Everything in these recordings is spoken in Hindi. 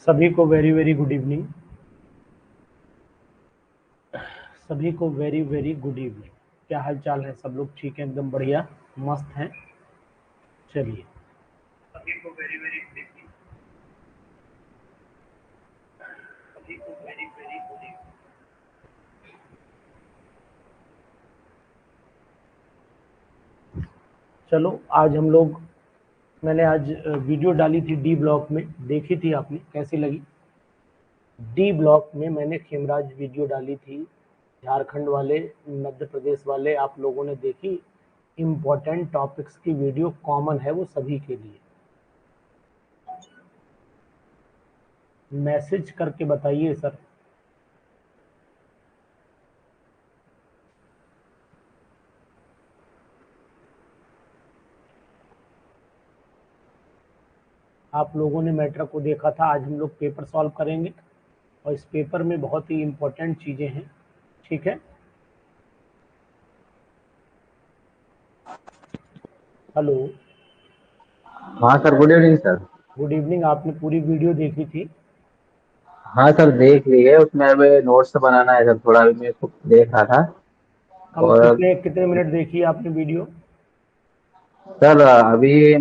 सभी को वेरी वेरी गुड इवनिंग। सभी को वेरी वेरी गुड इवनिंग। क्या हाल चाल है? सब लोग ठीक हैं? एकदम बढ़िया मस्त हैं। चलिए, सभी को वेरी वेरी गुड इवनिंग। सभी को वेरी वेरी गुड इवनिंग। चलो, आज हम लोग मैंने आज वीडियो डाली थी डी ब्लॉक में, देखी थी आपने? कैसी लगी? डी ब्लॉक में मैंने खेमराज वीडियो डाली थी, झारखंड वाले, मध्य प्रदेश वाले, आप लोगों ने देखी? इम्पोर्टेंट टॉपिक्स की वीडियो कॉमन है वो सभी के लिए। मैसेज करके बताइए सर। आप लोगों ने मैटर को देखा था। आज हम लोग पेपर सॉल्व करेंगे और इस पेपर में बहुत ही इम्पोर्टेंट चीज़ें हैं। ठीक है? हेलो, हाँ sir, good evening sir. Good evening. आपने पूरी वीडियो देखी थी? हाँ सर, देख ली है। उसमें हमें नोट्स बनाना है सर, थोड़ा भी मेरे को देख रहा था। कम और कितने कितने मिनट देखी आपने वीडियो? सर अभी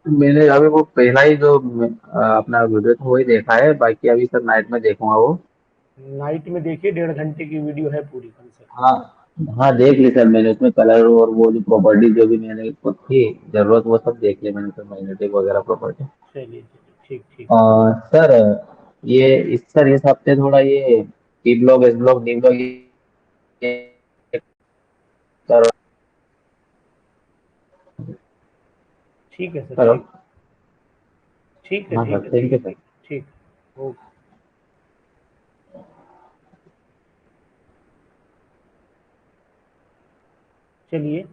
मैंने अभी वो पहला ही जो अपना वीडियो था वही देखा है। बाकी अभी सर नाइट में देखूंगा वो। नाइट में देखिए, 1.5 घंटे की वीडियो है पूरी, कम से कम। हाँ हाँ, देख ली सर मैंने। उसमें कलर और वो जो प्रॉपर्टी जो भी मैंने को थी जरूरत, वो सब देख ली मैंने सर, मैग्नेटिक वगैरह प्रॉपर्टी। चलिए चलिए, ठीक ठीक। और सर इस हफ्ते थोड़ा ये P block, S block, D block ठीक है सर, करो। ठीक। ठीक है, हाँ ठीक सर, है, थैंक ठीक। You sir. ठीक। ओके। चलिए,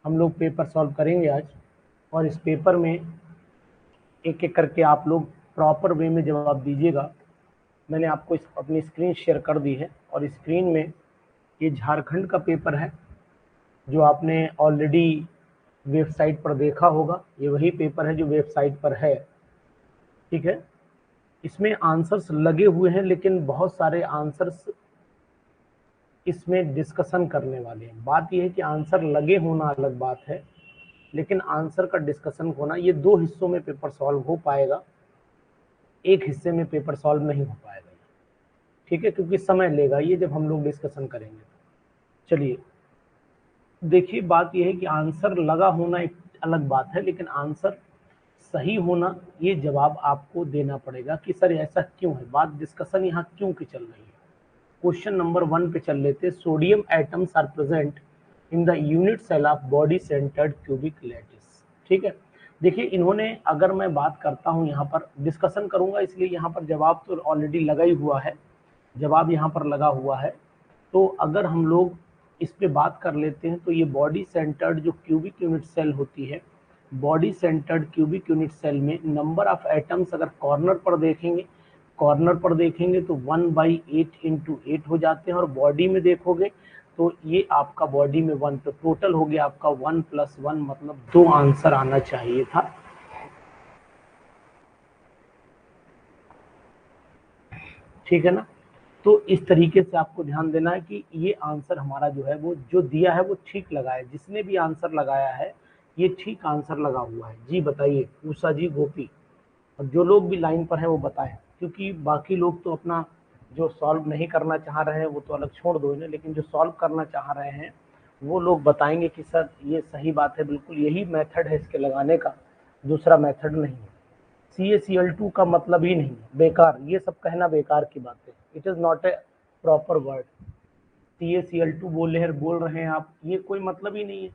हम लोग पेपर सॉल्व करेंगे आज, और इस पेपर में एक एक करके आप लोग प्रॉपर वे में जवाब दीजिएगा। मैंने आपको अपनी स्क्रीन शेयर कर दी है, और स्क्रीन में ये झारखंड का पेपर है जो आपने ऑलरेडी वेबसाइट पर देखा होगा। ये वही पेपर है जो वेबसाइट पर है। ठीक है? इसमें आंसर्स लगे हुए हैं, लेकिन बहुत सारे आंसर्स इसमें डिस्कशन करने वाले हैं। बात यह है कि आंसर लगे होना अलग बात है, लेकिन आंसर का डिस्कशन होना, ये दो हिस्सों में पेपर सॉल्व हो पाएगा, एक हिस्से में पेपर सॉल्व नहीं हो पाएगा। ठीक है? क्योंकि समय लेगा ये, जब हम लोग डिस्कशन करेंगे। चलिए, देखिए, बात यह है कि आंसर लगा होना एक अलग बात है, लेकिन आंसर सही होना, ये जवाब आपको देना पड़ेगा कि सर ऐसा क्यों है। बात डिस्कशन यहाँ क्यों की चल रही है। क्वेश्चन नंबर 1 पे चल लेते। Sodium atoms are present in the unit cell of body centred cubic lattice. ठीक है? देखिए, इन्होंने, अगर मैं बात करता हूँ, यहाँ पर डिस्कशन करूंगा, इसलिए यहाँ पर जवाब तो ऑलरेडी लगा ही हुआ है। जवाब यहाँ पर लगा हुआ है। तो अगर हम लोग इस पे बात कर लेते हैं, तो ये बॉडी सेंटर्ड जो क्यूबिक यूनिट सेल होती है, body centred cubic unit cell में नंबर ऑफ एटम्स अगर कॉर्नर पर देखेंगे तो 1/8 हो जाते हैं, और बॉडी में देखोगे तो ये आपका बॉडी में 1, तो टोटल हो गया आपका 1 + 1, मतलब 2 आंसर आना चाहिए था। ठीक है ना? तो इस तरीके से आपको ध्यान देना है कि ये आंसर हमारा जो है, वो जो दिया है वो ठीक लगा है। जिसने भी आंसर लगाया है, ये ठीक आंसर लगा हुआ है। जी बताइए, उषा जी, गोपी, और जो लोग भी लाइन पर हैं वो बताएं, क्योंकि बाकी लोग तो अपना जो सॉल्व नहीं करना चाह रहे हैं वो तो अलग छोड़ दो इन्हें, लेकिन जो सॉल्व करना चाह रहे हैं वो लोग बताएंगे कि सर ये सही बात है, बिल्कुल यही मेथड है इसके लगाने का, दूसरा मेथड नहीं है। CaCl2 का मतलब ही नहीं है, बेकार, ये सब कहना बेकार की बात है। It is not a proper word. CaCl2 बोल रहे हैं आप, ये कोई मतलब ही नहीं है।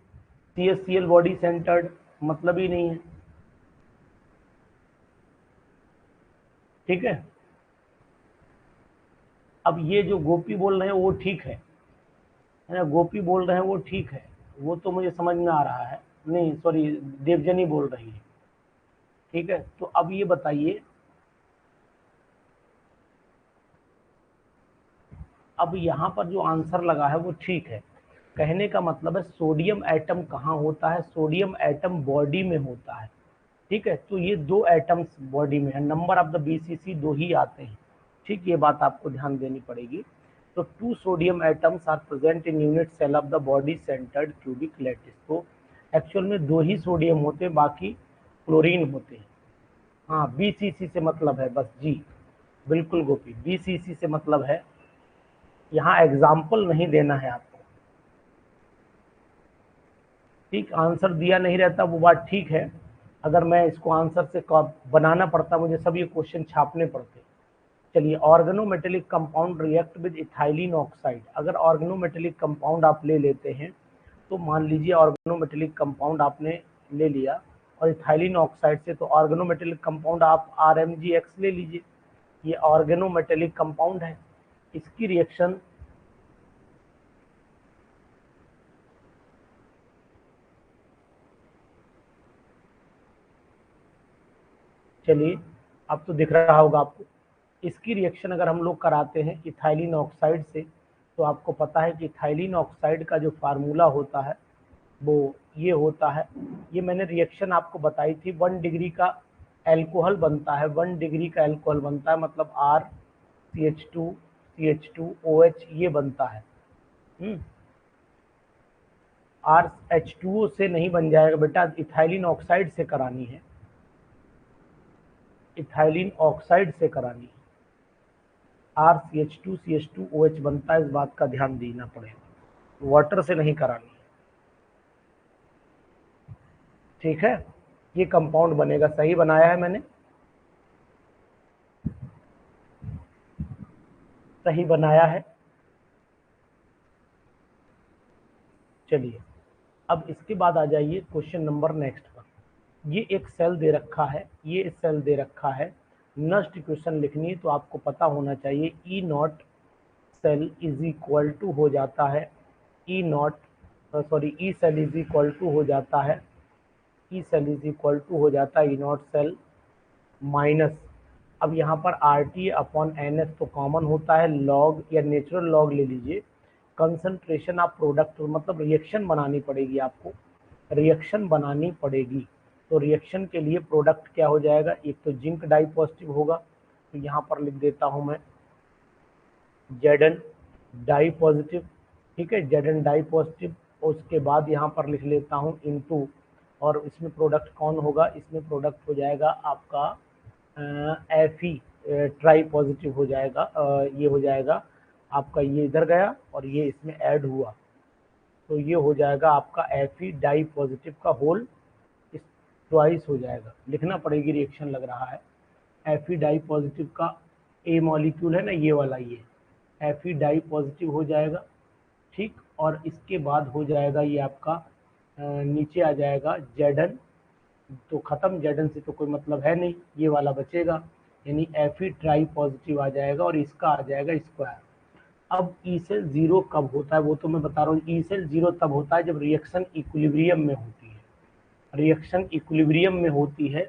CaCl बॉडी सेंटर्ड, मतलब ही नहीं है। ठीक है? अब ये जो गोपी बोल रहे हैं वो ठीक है ना? गोपी बोल रहे हैं वो ठीक है, वो तो मुझे समझ में आ रहा है। नहीं, सॉरी, देवजनी बोल रही है। ठीक है? तो अब ये बताइए, अब यहाँ पर जो आंसर लगा है वो ठीक है। कहने का मतलब है सोडियम एटम कहाँ होता है? सोडियम एटम बॉडी में होता है। ठीक है, तो ये 2 एटम्स बॉडी में है, नंबर ऑफ द BCC 2 ही आते हैं। ठीक, ये बात आपको ध्यान देनी पड़ेगी। तो 2 sodium atoms are present in unit cell of the body centred cubic lattice. तो एक्चुअल में 2 ही सोडियम होते हैं, बाकी क्लोरीन होते हैं। हाँ, BCC से मतलब है बस जी, बिल्कुल गोपी, BCC से मतलब है। यहाँ एग्जाम्पल नहीं देना है आपको। ठीक, आंसर दिया नहीं रहता वो बात ठीक है। अगर मैं इसको आंसर से बनाना पड़ता, मुझे सब ये क्वेश्चन छापने पड़ते। चलिए, organometallic compound react with ethylene oxide. अगर ऑर्गेनोमेटेलिक कंपाउंड आप ले लेते हैं, तो मान लीजिए ऑर्गेनोमेटेलिक कंपाउंड आपने ले लिया और इथाइलिन ऑक्साइड से, तो ऑर्गेनोमेटेलिक कंपाउंड आप RMgX ले लीजिए। ये ऑर्गेनोमेटेलिक कंपाउंड है, इसकी रिएक्शन चलिए अब तो दिख रहा होगा आपको। इसकी रिएक्शन अगर हम लोग कराते हैं इथाइलिन ऑक्साइड से, तो आपको पता है कि इथाइलिन ऑक्साइड का जो फार्मूला होता है वो ये होता है। ये मैंने रिएक्शन आपको बताई थी। 1 डिग्री का एल्कोहल बनता है, 1 डिग्री का एल्कोहल बनता है, मतलब RCH2 CH2OH ये बनता है। RH2O से नहीं बन जाएगा बेटा, इथाइलिन ऑक्साइड से करानी है, इथाइलिन ऑक्साइड से करानी है। RCH2 CH2OH बनता है, इस बात का ध्यान देना पड़ेगा, वाटर से नहीं करानी है। ठीक है, ये कंपाउंड बनेगा। सही बनाया है मैंने, सही बनाया है। चलिए, अब इसके बाद आ जाइए क्वेश्चन नंबर नेक्स्ट पर। ये एक सेल दे रखा है, ये सेल दे रखा है, नष्ट इक्वेशन लिखनी है, तो आपको पता होना चाहिए E naught cell is equal to हो जाता है E naught, sorry, E cell is equal to हो जाता है, E cell is equal to हो जाता है ई नॉट सेल माइनस, अब यहाँ पर RT अपॉन NS तो कॉमन होता है, लॉग या नेचुरल लॉग ले लीजिए, कंसंट्रेशन ऑफ प्रोडक्ट, मतलब रिएक्शन बनानी पड़ेगी आपको, रिएक्शन बनानी पड़ेगी। तो रिएक्शन के लिए प्रोडक्ट क्या हो जाएगा, एक तो जिंक डाई पॉजिटिव होगा, तो यहाँ पर लिख देता हूँ मैं Zn डाई पॉजिटिव। ठीक है, Zn डाई पॉजिटिव, उसके बाद यहाँ पर लिख लेता हूँ इनटू, और इसमें प्रोडक्ट कौन होगा, इसमें प्रोडक्ट हो जाएगा आपका Fe ट्राई पॉजिटिव हो जाएगा, ये हो जाएगा आपका, ये इधर गया और ये इसमें ऐड हुआ, तो ये हो जाएगा आपका Fe डाई पॉजिटिव का होल ट्वाइस हो जाएगा। लिखना पड़ेगी, रिएक्शन लग रहा है। Fe डाई पॉजिटिव का ए मॉलिक्यूल है ना, ये वाला, ये Fe डाई पॉजिटिव हो जाएगा। ठीक, और इसके बाद हो जाएगा ये आपका नीचे आ जाएगा Zn, तो खत्म, Zn से तो कोई मतलब है नहीं, ये वाला बचेगा, यानी Fe ट्राई पॉजिटिव आ जाएगा और इसका आ जाएगा स्क्वायर। अब ई सेल जीरो कब होता है, वो तो मैं बता रहा हूँ। ई सेल जीरो तब होता है जब रिएक्शन इक्विलिब्रियम में होती है, रिएक्शन इक्विलिब्रियम में होती है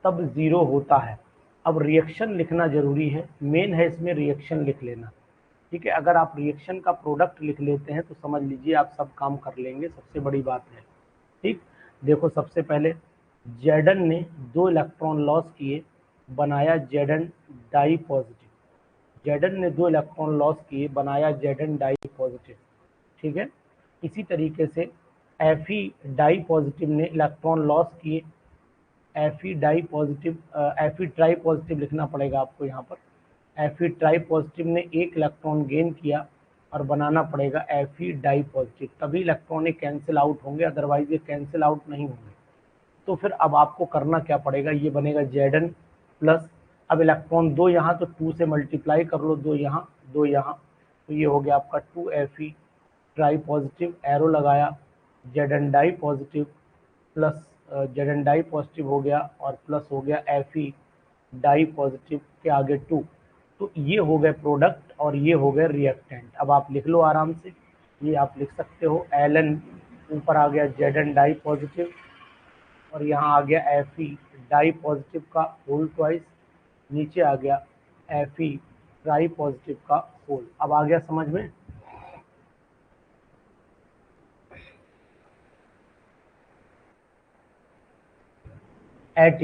तब जीरो होता है। अब रिएक्शन लिखना जरूरी है, मेन है इसमें रिएक्शन लिख लेना। ठीक है, अगर आप रिएक्शन का प्रोडक्ट लिख लेते हैं तो समझ लीजिए आप सब काम कर लेंगे, सबसे बड़ी बात है। ठीक, देखो सबसे पहले Zn ने 2 इलेक्ट्रॉन लॉस किए, बनाया Zn डाई पॉजिटिव, Zn ने 2 इलेक्ट्रॉन लॉस किए, बनाया Zn डाई पॉजिटिव। ठीक है, इसी तरीके से Fe डाई पॉजिटिव ने इलेक्ट्रॉन लॉस किए, Fe di positive, Fe tri positive लिखना पड़ेगा आपको यहाँ पर। Fe ट्राई पॉजिटिव ने 1 इलेक्ट्रॉन गेन किया और बनाना पड़ेगा Fe डाई पॉजिटिव, तभी इलेक्ट्रॉन कैंसिल आउट होंगे, अदरवाइज ये कैंसिल आउट नहीं होंगे। तो फिर अब आपको करना क्या पड़ेगा, ये बनेगा Zn प्लस, अब इलेक्ट्रॉन 2 यहाँ, तो 2 से मल्टीप्लाई कर लो, 2 यहाँ 2 यहाँ, तो ये हो गया आपका 2 Fe ट्राई पॉजिटिव, एरो लगाया, Zn di positive plus, Zn di positive हो गया और प्लस हो गया Fe डाई पॉजिटिव के आगे 2, तो ये हो गए प्रोडक्ट और ये हो गए रिएक्टेंट। अब आप लिख लो आराम से, ये आप लिख सकते हो Ln, ऊपर आ गया Zn डाई पॉजिटिव और यहाँ आ गया Fe डाई पॉजिटिव का होल ट्वाइस, नीचे आ गया Fe ट्राई पॉजिटिव का होल। अब आ गया समझ में। एट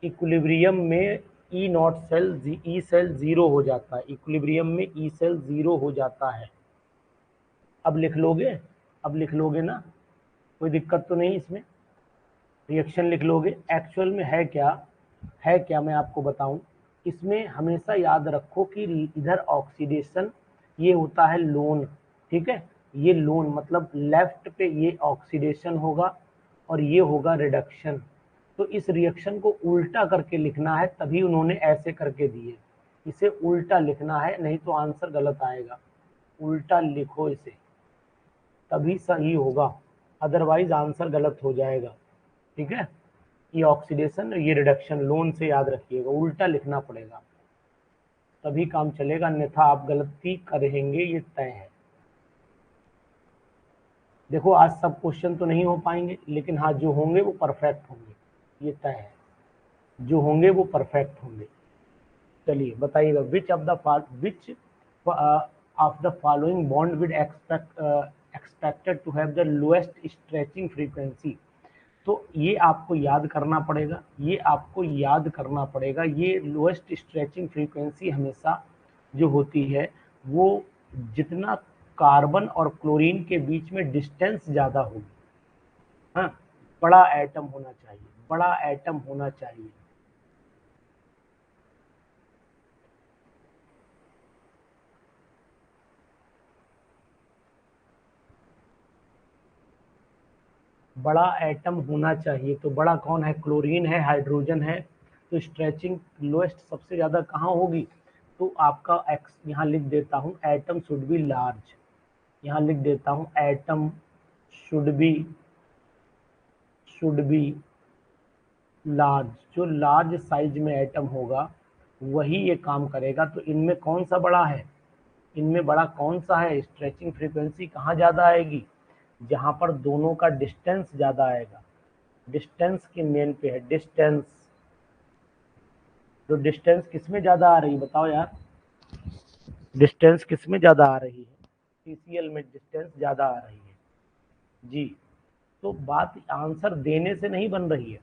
इक्विलिब्रियम में E naught cell E cell zero हो जाता है, इक्विलिब्रियम में ई सेल जीरो हो जाता है। अब लिख लोगे, अब लिख लोगे ना, कोई दिक्कत तो नहीं इसमें, रिएक्शन लिख लोगे। एक्चुअल में है क्या, है क्या मैं आपको बताऊं, इसमें हमेशा याद रखो कि इधर ऑक्सीडेशन ये होता है लोन, ठीक है, ये लोन मतलब लेफ्ट पे ये ऑक्सीडेशन होगा और ये होगा रिडक्शन। तो इस रिएक्शन को उल्टा करके लिखना है, तभी उन्होंने ऐसे करके दिए, इसे उल्टा लिखना है, नहीं तो आंसर गलत आएगा। उल्टा लिखो इसे, तभी सही होगा, अदरवाइज आंसर गलत हो जाएगा, ठीक है। ये ऑक्सीडेशन, ये रिडक्शन, लोन से याद रखिएगा, उल्टा लिखना पड़ेगा तभी काम चलेगा, अन्यथा आप गलती करेंगे, ये तय है। देखो आज सब क्वेश्चन तो नहीं हो पाएंगे, लेकिन हाँ जो होंगे वो परफेक्ट होंगे, ये तय है, जो होंगे वो परफेक्ट होंगे। चलिए बताइएगा, which of the following bond with expected to have the lowest stretching frequency. तो ये आपको याद करना पड़ेगा, ये आपको याद करना पड़ेगा। ये लोएस्ट स्ट्रेचिंग फ्रीक्वेंसी हमेशा जो होती है वो जितना कार्बन और क्लोरीन के बीच में डिस्टेंस ज़्यादा होगी, हाँ, बड़ा एटम होना चाहिए, बड़ा एटम होना चाहिए। बड़ा एटम होना चाहिए, तो बड़ा कौन है, क्लोरीन है, हाइड्रोजन है। तो स्ट्रेचिंग लोएस्ट सबसे ज़्यादा कहाँ होगी, तो आपका एक्स यहाँ लिख देता हूँ, एटम शुड बी लार्ज, यहाँ लिख देता हूँ एटम शुड बी लार्ज। जो लार्ज साइज में एटम होगा वही ये काम करेगा। तो इनमें कौन सा बड़ा है, इनमें बड़ा कौन सा है, स्ट्रेचिंग फ्रीक्वेंसी कहाँ ज़्यादा आएगी, जहाँ पर दोनों का डिस्टेंस ज़्यादा आएगा, डिस्टेंस की मेन पे है, डिस्टेंस। तो डिस्टेंस किस में ज़्यादा आ रही है बताओ यार, डिस्टेंस किस में ज़्यादा आ रही है, सीसीएल में डिस्टेंस ज़्यादा आ रही है जी। तो बात आंसर देने से नहीं बन रही है,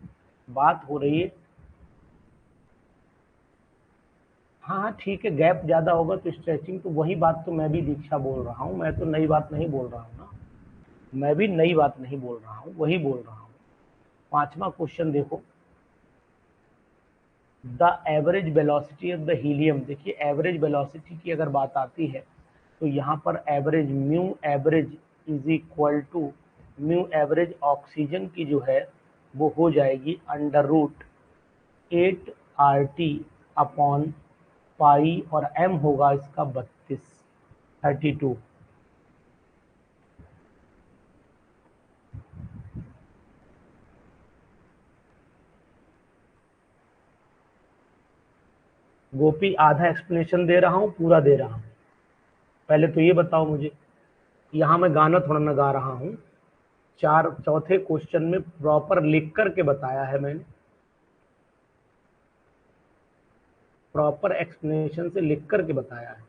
बात हो रही है, हाँ हाँ ठीक है, गैप ज़्यादा होगा तो स्ट्रेचिंग, तो वही बात तो मैं भी दीक्षा बोल रहा हूँ, मैं तो नई बात नहीं बोल रहा हूँ ना, मैं भी नई बात नहीं बोल रहा हूँ, वही बोल रहा हूँ। पांचवा क्वेश्चन देखो, the average velocity of the helium. देखिए एवरेज वेलोसिटी की अगर बात आती है तो यहाँ पर average mu average is equal to mu average oxygen की जो है वो हो जाएगी under root 8 RT upon pi, और एम होगा इसका 32। गोपी आधा एक्सप्लेनेशन दे रहा हूँ, पूरा दे रहा हूँ, पहले तो ये बताओ मुझे, यहाँ मैं गाना थोड़ा ना गा रहा हूँ, चौथे क्वेश्चन में प्रॉपर लिख करके बताया है मैंने, प्रॉपर एक्सप्लेनेशन से लिख करके बताया है,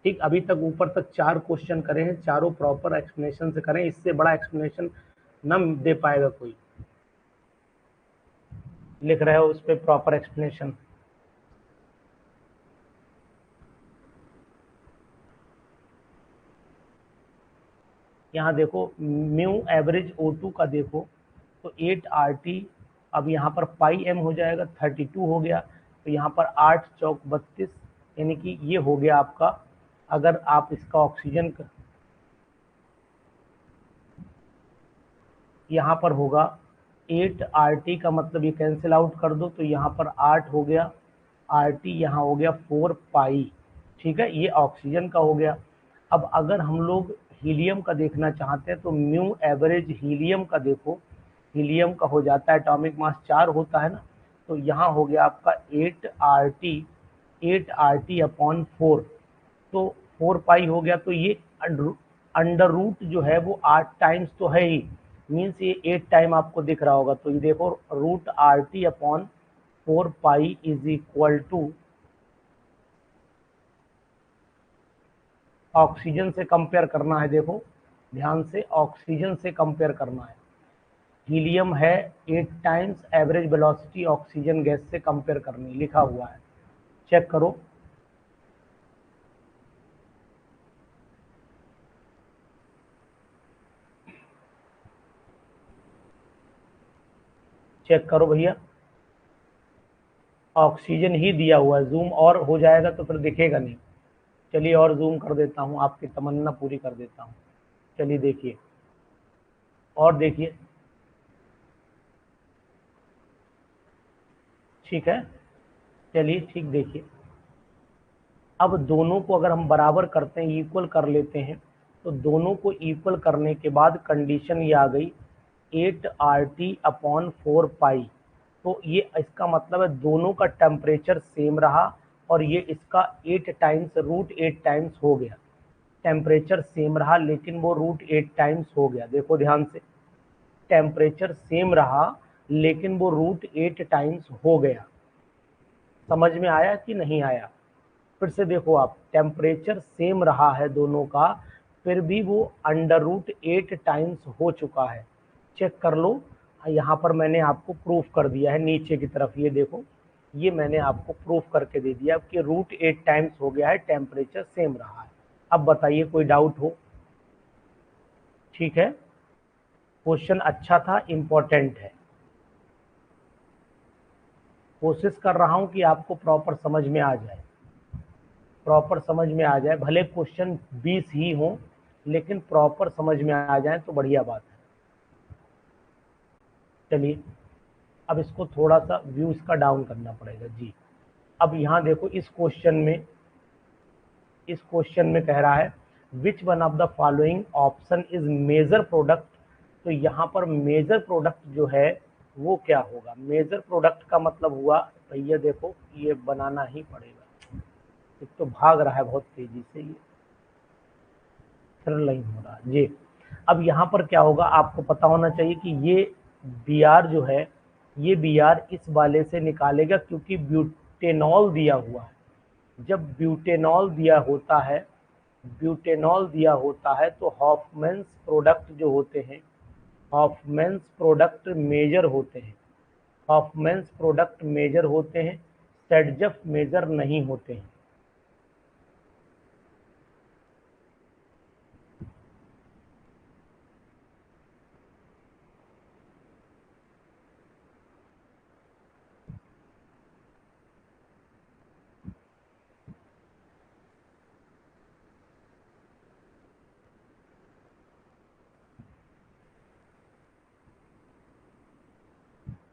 ठीक। अभी तक ऊपर तक 4 क्वेश्चन करे हैं, चारों प्रॉपर एक्सप्लेनेशन से करें, इससे बड़ा एक्सप्लेनेशन न दे पाएगा कोई। लिख रहे हो उस पर प्रॉपर एक्सप्लेनेशन, यहाँ देखो म्यू एवरेज O2 का देखो, तो 8 RT, अब यहाँ पर पाई एम हो जाएगा, 32 हो गया, तो यहाँ पर 8 चौक 32, यानी कि ये हो गया आपका, अगर आप इसका ऑक्सीजन का यहाँ पर होगा 8 RT का मतलब ये कैंसिल आउट कर दो, तो यहाँ पर 8 हो गया, RT यहाँ हो गया 4 पाई, ठीक है, ये ऑक्सीजन का हो गया। अब अगर हम लोग हीलियम का देखना चाहते हैं तो म्यू एवरेज हीलियम का देखो, हीलियम का हो जाता है एटॉमिक मास 4 होता है ना, तो यहाँ हो गया आपका 8 RT अपॉन 4, तो 4 पाई हो गया, तो ये अंडर रूट जो है वो 8 टाइम्स तो है ही, मीन्स ये 8 टाइम आपको दिख रहा होगा, तो ये देखो root RT upon 4 pi is equal to, oxygen से कंपेयर करना है, देखो ध्यान से ऑक्सीजन से कंपेयर करना है, हीलियम है 8 times average velocity oxygen gas से कंपेयर करनी, लिखा हुआ है, चेक करो। चेक करो भैया, ऑक्सीजन ही दिया हुआ है, जूम और हो जाएगा तो फिर दिखेगा नहीं। चलिए और जूम कर देता हूँ, आपकी तमन्ना पूरी कर देता हूँ। चलिए देखिए, और देखिए, ठीक है, चलिए ठीक, देखिए अब दोनों को अगर हम बराबर करते हैं, इक्वल कर लेते हैं, तो दोनों को इक्वल करने के बाद कंडीशन ये आ गई 8RT/4 पाई। तो ये इसका मतलब है दोनों का टेम्परेचर सेम रहा और ये इसका 8 टाइम्स √8 टाइम्स हो गया। टेम्परेचर सेम रहा लेकिन वो √8 टाइम्स हो गया। देखो ध्यान से, टेम्परेचर सेम रहा लेकिन वो √8 टाइम्स हो गया। समझ में आया कि नहीं आया? फिर से देखो आप, टेम्परेचर सेम रहा है दोनों का, फिर भी वो √8 टाइम्स हो चुका है। चेक कर लो, यहाँ पर मैंने आपको प्रूफ कर दिया है नीचे की तरफ, ये देखो, ये मैंने आपको प्रूफ करके दे दिया कि √8 टाइम्स हो गया है, टेम्परेचर सेम रहा है। अब बताइए कोई डाउट हो? ठीक है, क्वेश्चन अच्छा था, इम्पोर्टेंट है। कोशिश कर रहा हूं कि आपको प्रॉपर समझ में आ जाए, प्रॉपर समझ में आ जाए, भले क्वेश्चन 20 ही हो लेकिन प्रॉपर समझ में आ जाए तो बढ़िया बात है। चलिए अब इसको थोड़ा सा व्यू इसका डाउन करना पड़ेगा जी। अब यहाँ देखो, इस क्वेश्चन में कह रहा है which one of the following option is major product. तो यहाँ पर मेजर प्रोडक्ट जो है वो क्या होगा? मेजर प्रोडक्ट का मतलब हुआ भैया, देखो ये बनाना ही पड़ेगा, एक तो भाग रहा है बहुत तेजी से, ये सरल नहीं हो रहा जी। अब यहाँ पर क्या होगा, आपको पता होना चाहिए कि ये बी आर जो है, ये बी आर इस वाले से निकालेगा क्योंकि ब्यूटेनॉल दिया हुआ है। जब ब्यूटेनॉल दिया होता है तो हॉफमैन्स प्रोडक्ट जो होते हैं, हॉफमैन्स प्रोडक्ट मेजर होते हैं, हॉफमैन्स प्रोडक्ट मेजर होते हैं, सेडजफ मेजर नहीं होते हैं।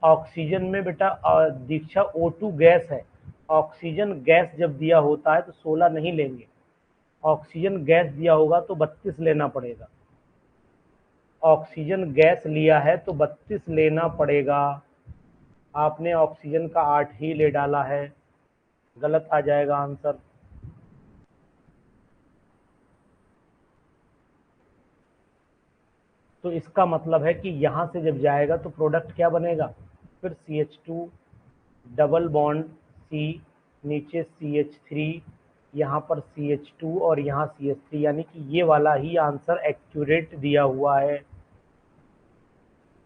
ऑक्सीजन में बेटा दीक्षा O2 गैस है। ऑक्सीजन गैस जब दिया होता है तो 16 नहीं लेंगे, ऑक्सीजन गैस दिया होगा तो 32 लेना पड़ेगा। ऑक्सीजन गैस लिया है तो 32 लेना पड़ेगा। आपने ऑक्सीजन का 8 ही ले डाला है, गलत आ जाएगा आंसर। तो इसका मतलब है कि यहाँ से जब जाएगा तो प्रोडक्ट क्या बनेगा? फिर CH2 डबल बॉन्ड C, नीचे CH3, यहाँ पर CH2 और यहाँ CH3, यानी कि ये वाला ही आंसर एक्यूरेट दिया हुआ है।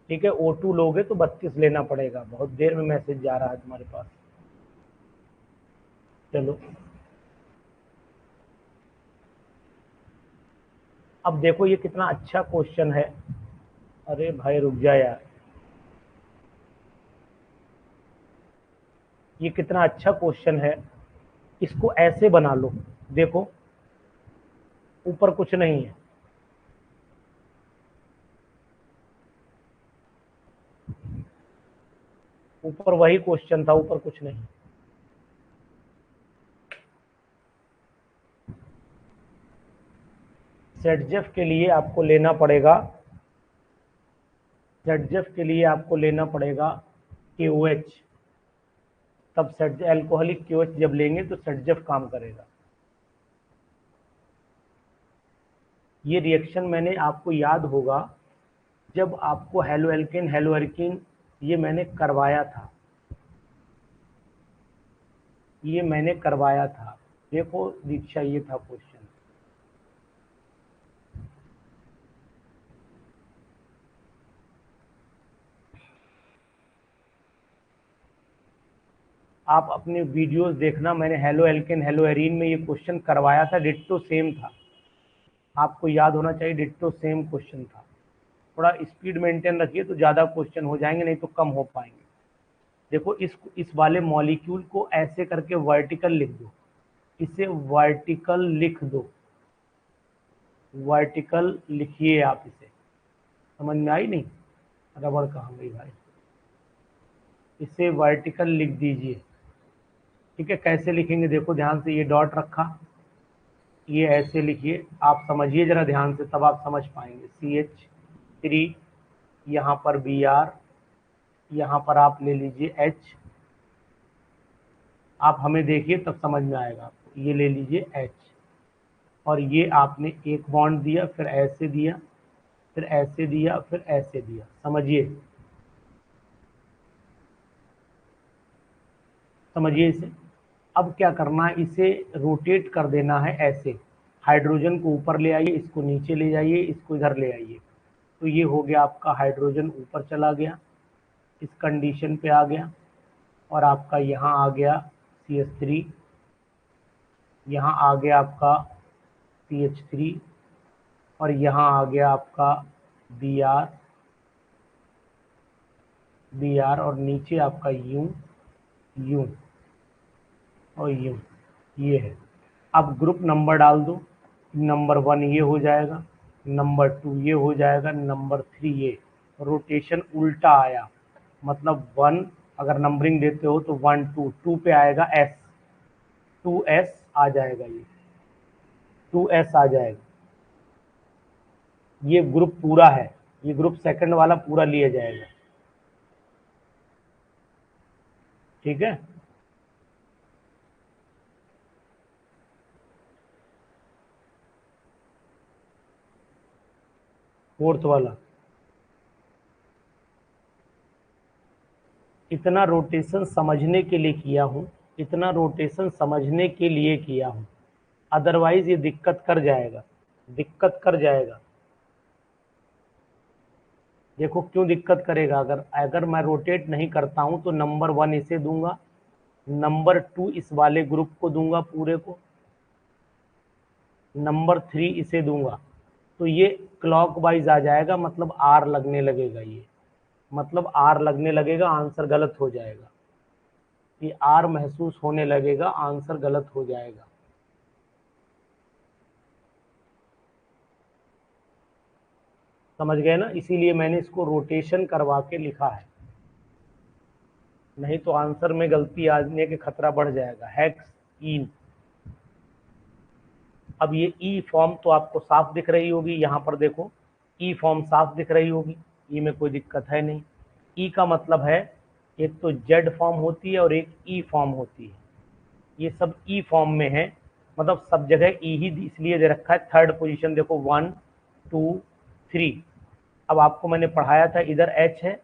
ठीक है, O2 लोगे तो 32 लेना पड़ेगा। बहुत देर में मैसेज जा रहा है तुम्हारे पास। चलो अब देखो ये कितना अच्छा क्वेश्चन है। अरे भाई रुक जा यार, ये कितना अच्छा क्वेश्चन है, इसको ऐसे बना लो। देखो ऊपर कुछ नहीं है, ऊपर वही क्वेश्चन था, ऊपर कुछ नहीं। ZF के लिए आपको लेना पड़ेगा, ZF के लिए आपको लेना पड़ेगा KOH। तब सेट एल्कोहलिक KOH जब लेंगे तो ZF काम करेगा। ये रिएक्शन मैंने आपको याद होगा जब आपको हेलोएल्केन ये मैंने करवाया था, ये मैंने करवाया था। देखो दीक्षा, ये था क्वेश्चन। आप अपने वीडियोस देखना, मैंने हेलो एल्केन हेलो एरीन में ये क्वेश्चन करवाया था, डिट्टो सेम था, आपको याद होना चाहिए, डिट्टो सेम क्वेश्चन था। थोड़ा स्पीड मेंटेन रखिए तो ज़्यादा क्वेश्चन हो जाएंगे, नहीं तो कम हो पाएंगे। देखो इस वाले मॉलिक्यूल को ऐसे करके वर्टिकल लिख दो, इसे वर्टिकल लिख दो, वर्टिकल लिखिए आप इसे। समझ में आई नहीं? रबड़ कहाँ गई भाई? इसे वर्टिकल लिख दीजिए। ठीक है, कैसे लिखेंगे देखो ध्यान से, ये डॉट रखा, ये ऐसे लिखिए, आप समझिए जरा ध्यान से, तब आप समझ पाएंगे। CH3, यहाँ पर Br, यहाँ पर आप ले लीजिए H, आप हमें देखिए तब समझ में आएगा आपको। ये ले लीजिए H, और ये आपने एक बॉन्ड दिया, फिर ऐसे दिया, फिर ऐसे दिया, फिर ऐसे दिया। समझिए, समझिए इसे। अब क्या करना है, इसे रोटेट कर देना है ऐसे, हाइड्रोजन को ऊपर ले आइए, इसको नीचे ले जाइए, इसको इधर ले आइए। तो ये हो गया आपका हाइड्रोजन ऊपर चला गया, इस कंडीशन पे आ गया, और आपका यहाँ आ गया CH3, यहाँ आ गया आपका CH3, और यहाँ आ गया आपका Br, और नीचे आपका U और U, ये है। अब ग्रुप नंबर डाल दो, नंबर 1 ये हो जाएगा, नंबर 2 ये हो जाएगा, नंबर 3 ये। रोटेशन उल्टा आया, मतलब 1 अगर नंबरिंग देते हो तो 1 2 2 पे आएगा S, 2S आ जाएगा, ये 2S आ जाएगा। ये ग्रुप पूरा है, ये ग्रुप सेकंड वाला पूरा लिया जाएगा। ठीक है, फोर्थ वाला। इतना रोटेशन समझने के लिए किया हूं, इतना रोटेशन समझने के लिए किया हूं, अदरवाइज ये दिक्कत कर जाएगा, दिक्कत कर जाएगा। देखो क्यों दिक्कत करेगा, अगर अगर मैं रोटेट नहीं करता हूं तो नंबर 1 इसे दूंगा, नंबर 2 इस वाले ग्रुप को दूंगा पूरे को, नंबर 3 इसे दूंगा, तो ये क्लॉकवाइज आ जाएगा, मतलब आर लगने लगेगा, ये मतलब आर लगने लगेगा, आंसर गलत हो जाएगा, ये आर महसूस होने लगेगा, आंसर गलत हो जाएगा। समझ गए ना? इसीलिए मैंने इसको रोटेशन करवा के लिखा है, नहीं तो आंसर में गलती आने के खतरा बढ़ जाएगा। हेक्स अब ये ई फॉर्म तो आपको साफ दिख रही होगी, यहाँ पर देखो ई फॉर्म साफ दिख रही होगी, ई में कोई दिक्कत है नहीं। ई का मतलब है एक तो जेड फॉर्म होती है और एक ई फॉर्म होती है, ये सब ई फॉर्म में है, मतलब सब जगह ई ही इसलिए दे रखा है। थर्ड पोजीशन देखो 1 2 3, अब आपको मैंने पढ़ाया था, इधर एच है,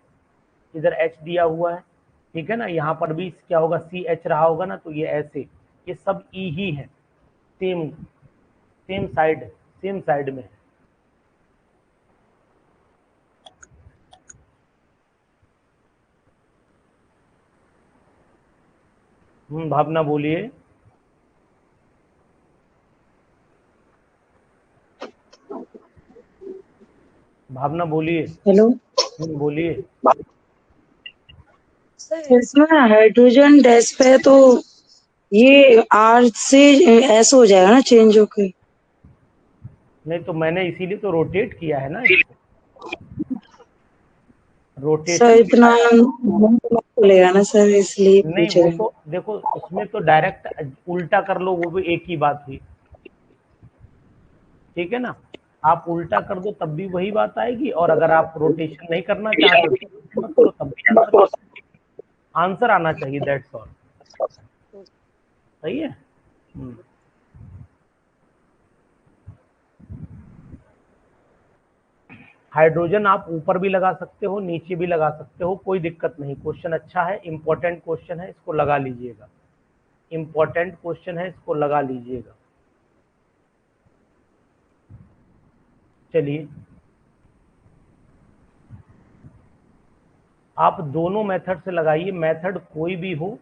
इधर एच दिया हुआ है, ठीक है ना, यहाँ पर भी क्या होगा, CH रहा होगा ना, तो ये ऐसे, ये सब ई ही है, same same side, same side में है। भावना बोलिए। भावना बोलिए। हेलो बोलिए। सर, इसमें हाइड्रोजन डैश पे तो ये आर से एस हो जाएगा ना, चेंज होके? नहीं तो मैंने इसीलिए तो रोटेट किया है ना इसको, सर रोटेशन इतना चलेगा ना सर, इसलिए नहीं, पूछ वो रहे हैं। तो देखो उसमें तो डायरेक्ट उल्टा कर लो, वो भी एक ही बात हुई। ठीक है ना, आप उल्टा कर दो तब भी वही बात आएगी, और अगर आप रोटेशन नहीं करना चाहते हो तो मत करो, तब भी आंसर गलत, आंसर आना चाहिए, दैट्स ऑल। सही है। हाइड्रोजन आप ऊपर भी लगा सकते हो, नीचे भी लगा सकते हो, कोई दिक्कत नहीं। क्वेश्चन अच्छा है, इंपॉर्टेंट क्वेश्चन है, इसको लगा लीजिएगा, इंपॉर्टेंट क्वेश्चन है, इसको लगा लीजिएगा। चलिए, आप दोनों मेथड से लगाइए, मेथड कोई भी हो,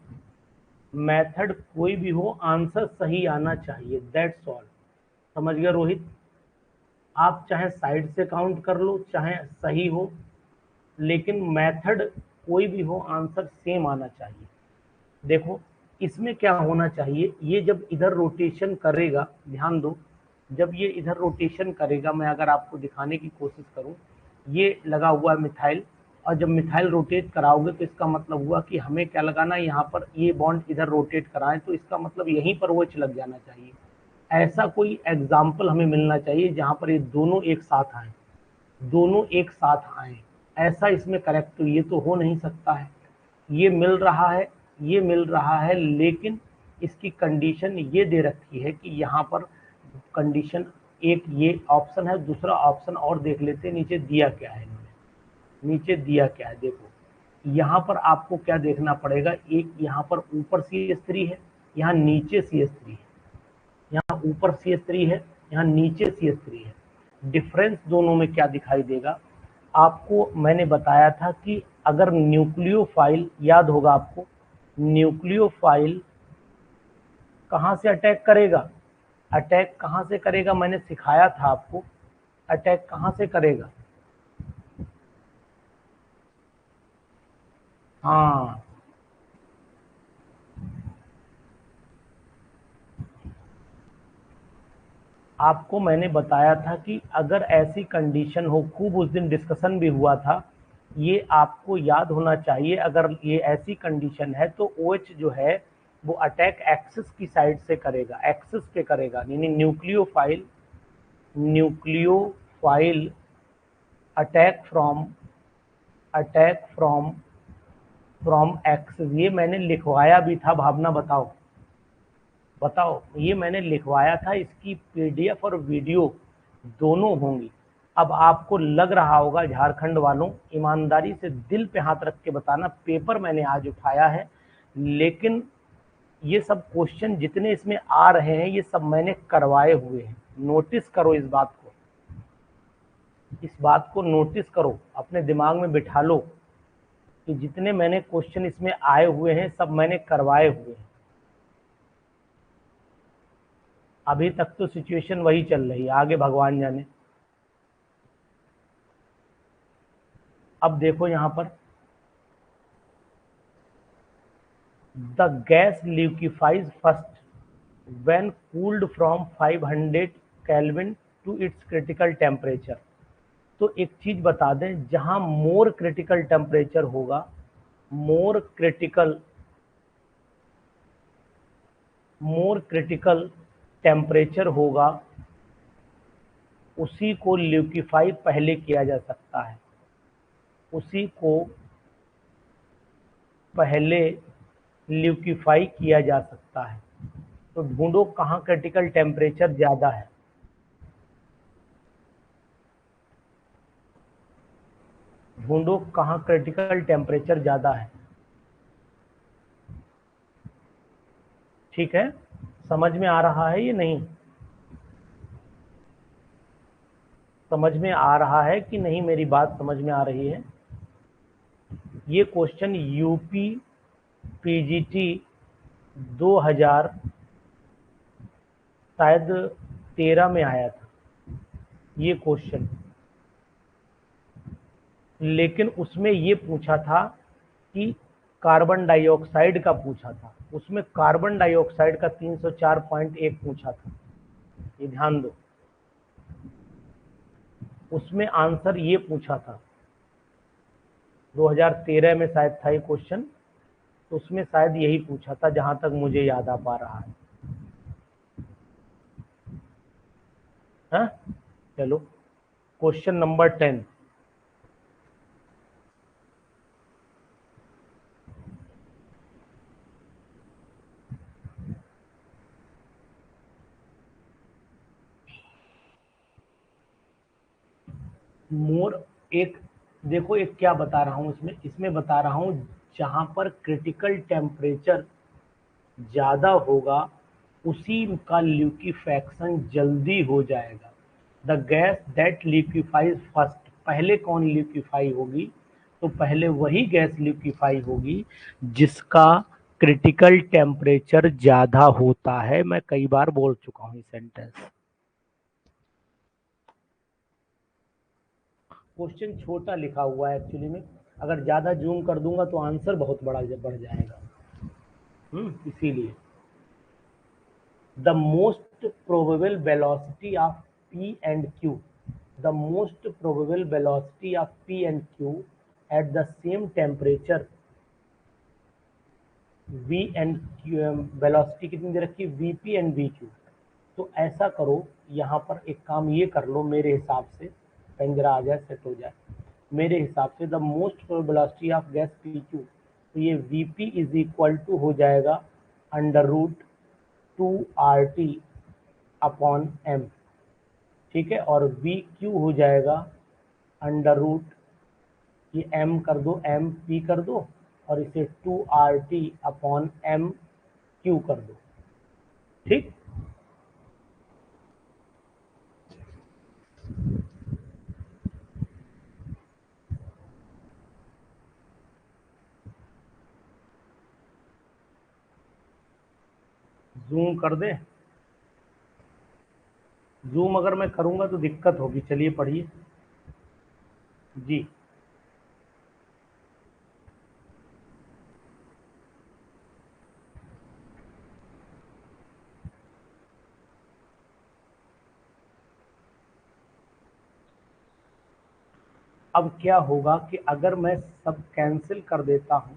मेथड कोई भी हो, आंसर सही आना चाहिए, दैट्स ऑल। समझ गए रोहित? आप चाहे साइड से काउंट कर लो, चाहे सही हो, लेकिन मेथड कोई भी हो, आंसर सेम आना चाहिए। देखो इसमें क्या होना चाहिए, ये जब इधर रोटेशन करेगा, ध्यान दो, जब ये इधर रोटेशन करेगा, मैं अगर आपको दिखाने की कोशिश करूं, ये लगा हुआ है मिथाइल, और जब मिथाइल रोटेट कराओगे तो इसका मतलब हुआ कि हमें क्या लगाना है, यहाँ पर ये बॉन्ड इधर रोटेट कराएं, तो इसका मतलब यहीं पर वो लग जाना चाहिए। ऐसा कोई एग्जाम्पल हमें मिलना चाहिए जहां पर ये दोनों एक साथ आए, दोनों एक साथ आए, ऐसा इसमें करेक्ट तो ये तो हो नहीं सकता है। ये मिल रहा है, ये मिल रहा है, लेकिन इसकी कंडीशन ये दे रखी है कि यहाँ पर कंडीशन एक ये ऑप्शन है, दूसरा ऑप्शन और देख लेते हैं नीचे दिया क्या है इन्होंने। नीचे दिया क्या है देखो, यहाँ पर आपको क्या देखना पड़ेगा, एक यहाँ पर ऊपर CH3 है, यहाँ नीचे CH3 है, यहाँ ऊपर CH3 है, यहाँ नीचे CH3 है। डिफरेंस दोनों में क्या दिखाई देगा, आपको मैंने बताया था कि अगर न्यूक्लियोफाइल, याद होगा आपको, न्यूक्लियोफाइल कहाँ से अटैक करेगा, अटैक कहाँ से करेगा, मैंने सिखाया था आपको, अटैक कहाँ से करेगा। हाँ, आपको मैंने बताया था कि अगर ऐसी कंडीशन हो, खूब उस दिन डिस्कशन भी हुआ था, ये आपको याद होना चाहिए, अगर ये ऐसी कंडीशन है तो OH जो है वो अटैक एक्सिस की साइड से करेगा, एक्सिस पे करेगा, यानी nucleophile, nucleophile attack from axis. ये मैंने लिखवाया भी था, भावना बताओ बताओ, ये मैंने लिखवाया था, इसकी PDF और वीडियो दोनों होंगी। अब आपको लग रहा होगा झारखंड वालों, ईमानदारी से दिल पे हाथ रख के बताना, पेपर मैंने आज उठाया है, लेकिन ये सब क्वेश्चन जितने इसमें आ रहे हैं ये सब मैंने करवाए हुए हैं। नोटिस करो इस बात को, इस बात को नोटिस करो, अपने दिमाग में बिठा लो कि जितने मैंने क्वेश्चन इसमें आए हुए हैं सब मैंने करवाए हुए हैं। अभी तक तो सिचुएशन वही चल रही है, आगे भगवान जाने। अब देखो यहां पर, the gas liquefies first when cooled from 500 Kelvin to its critical temperature। तो एक चीज बता दें, जहां मोर क्रिटिकल टेम्परेचर होगा, मोर क्रिटिकल टेम्परेचर होगा, उसी को ल्यूकीफाई पहले किया जा सकता है, उसी को पहले ल्यूकीफाई किया जा सकता है। तो ढूंढो कहाँ क्रिटिकल टेम्परेचर ज्यादा है, ढूंढो कहाँ क्रिटिकल टेम्परेचर ज्यादा है। ठीक है, समझ में आ रहा है ये नहीं, समझ में आ रहा है कि नहीं, मेरी बात समझ में आ रही है। ये क्वेश्चन यूपी PGT 2000 शायद 13 में आया था ये क्वेश्चन, लेकिन उसमें ये पूछा था कि कार्बन डाइऑक्साइड का पूछा था, उसमें कार्बन डाइऑक्साइड का 304.1 पूछा था, ये ध्यान दो, उसमें आंसर ये पूछा था 2013 में शायद था ये क्वेश्चन, तो उसमें शायद यही पूछा था जहां तक मुझे याद आ पा रहा है। हाँ चलो, क्वेश्चन नंबर 10, मोर, एक देखो एक क्या बता रहा हूं इसमें, इसमें बता रहा हूं जहां पर क्रिटिकल टेम्परेचर ज्यादा होगा उसी का ल्यूकीफैक्शन जल्दी हो जाएगा। The gas that liquefies first, पहले कौन लिक्विफाई होगी, तो पहले वही गैस लिक्विफाई होगी जिसका क्रिटिकल टेम्परेचर ज्यादा होता है। मैं कई बार बोल चुका हूँ सेंटेंस। क्वेश्चन छोटा लिखा हुआ है एक्चुअली में, अगर ज्यादा जूम कर दूंगा तो आंसर बहुत बड़ा बढ़ जाएगा। इसीलिए the most probable velocity of P and Q, the most probable velocity of P and Q at the same temperature, V and velocity कितनी दे रखी है, V P and V Q. तो ऐसा करो, यहाँ पर एक काम ये कर लो मेरे हिसाब से, पेन जरा आ जाए, सेट हो जाए। मेरे हिसाब से the most velocity of gas P Q, तो ये V P is equal to हो जाएगा under root 2RT upon M, ठीक है। और वी क्यू हो जाएगा अंडर रूट, ये एम कर दो, एम पी कर दो, और इसे 2RT अपॉन एम क्यू कर दो, ठीक। जूम कर दे, जूम अगर मैं करूंगा तो दिक्कत होगी। चलिए पढ़िए जी। अब क्या होगा कि अगर मैं सब कैंसिल कर देता हूं,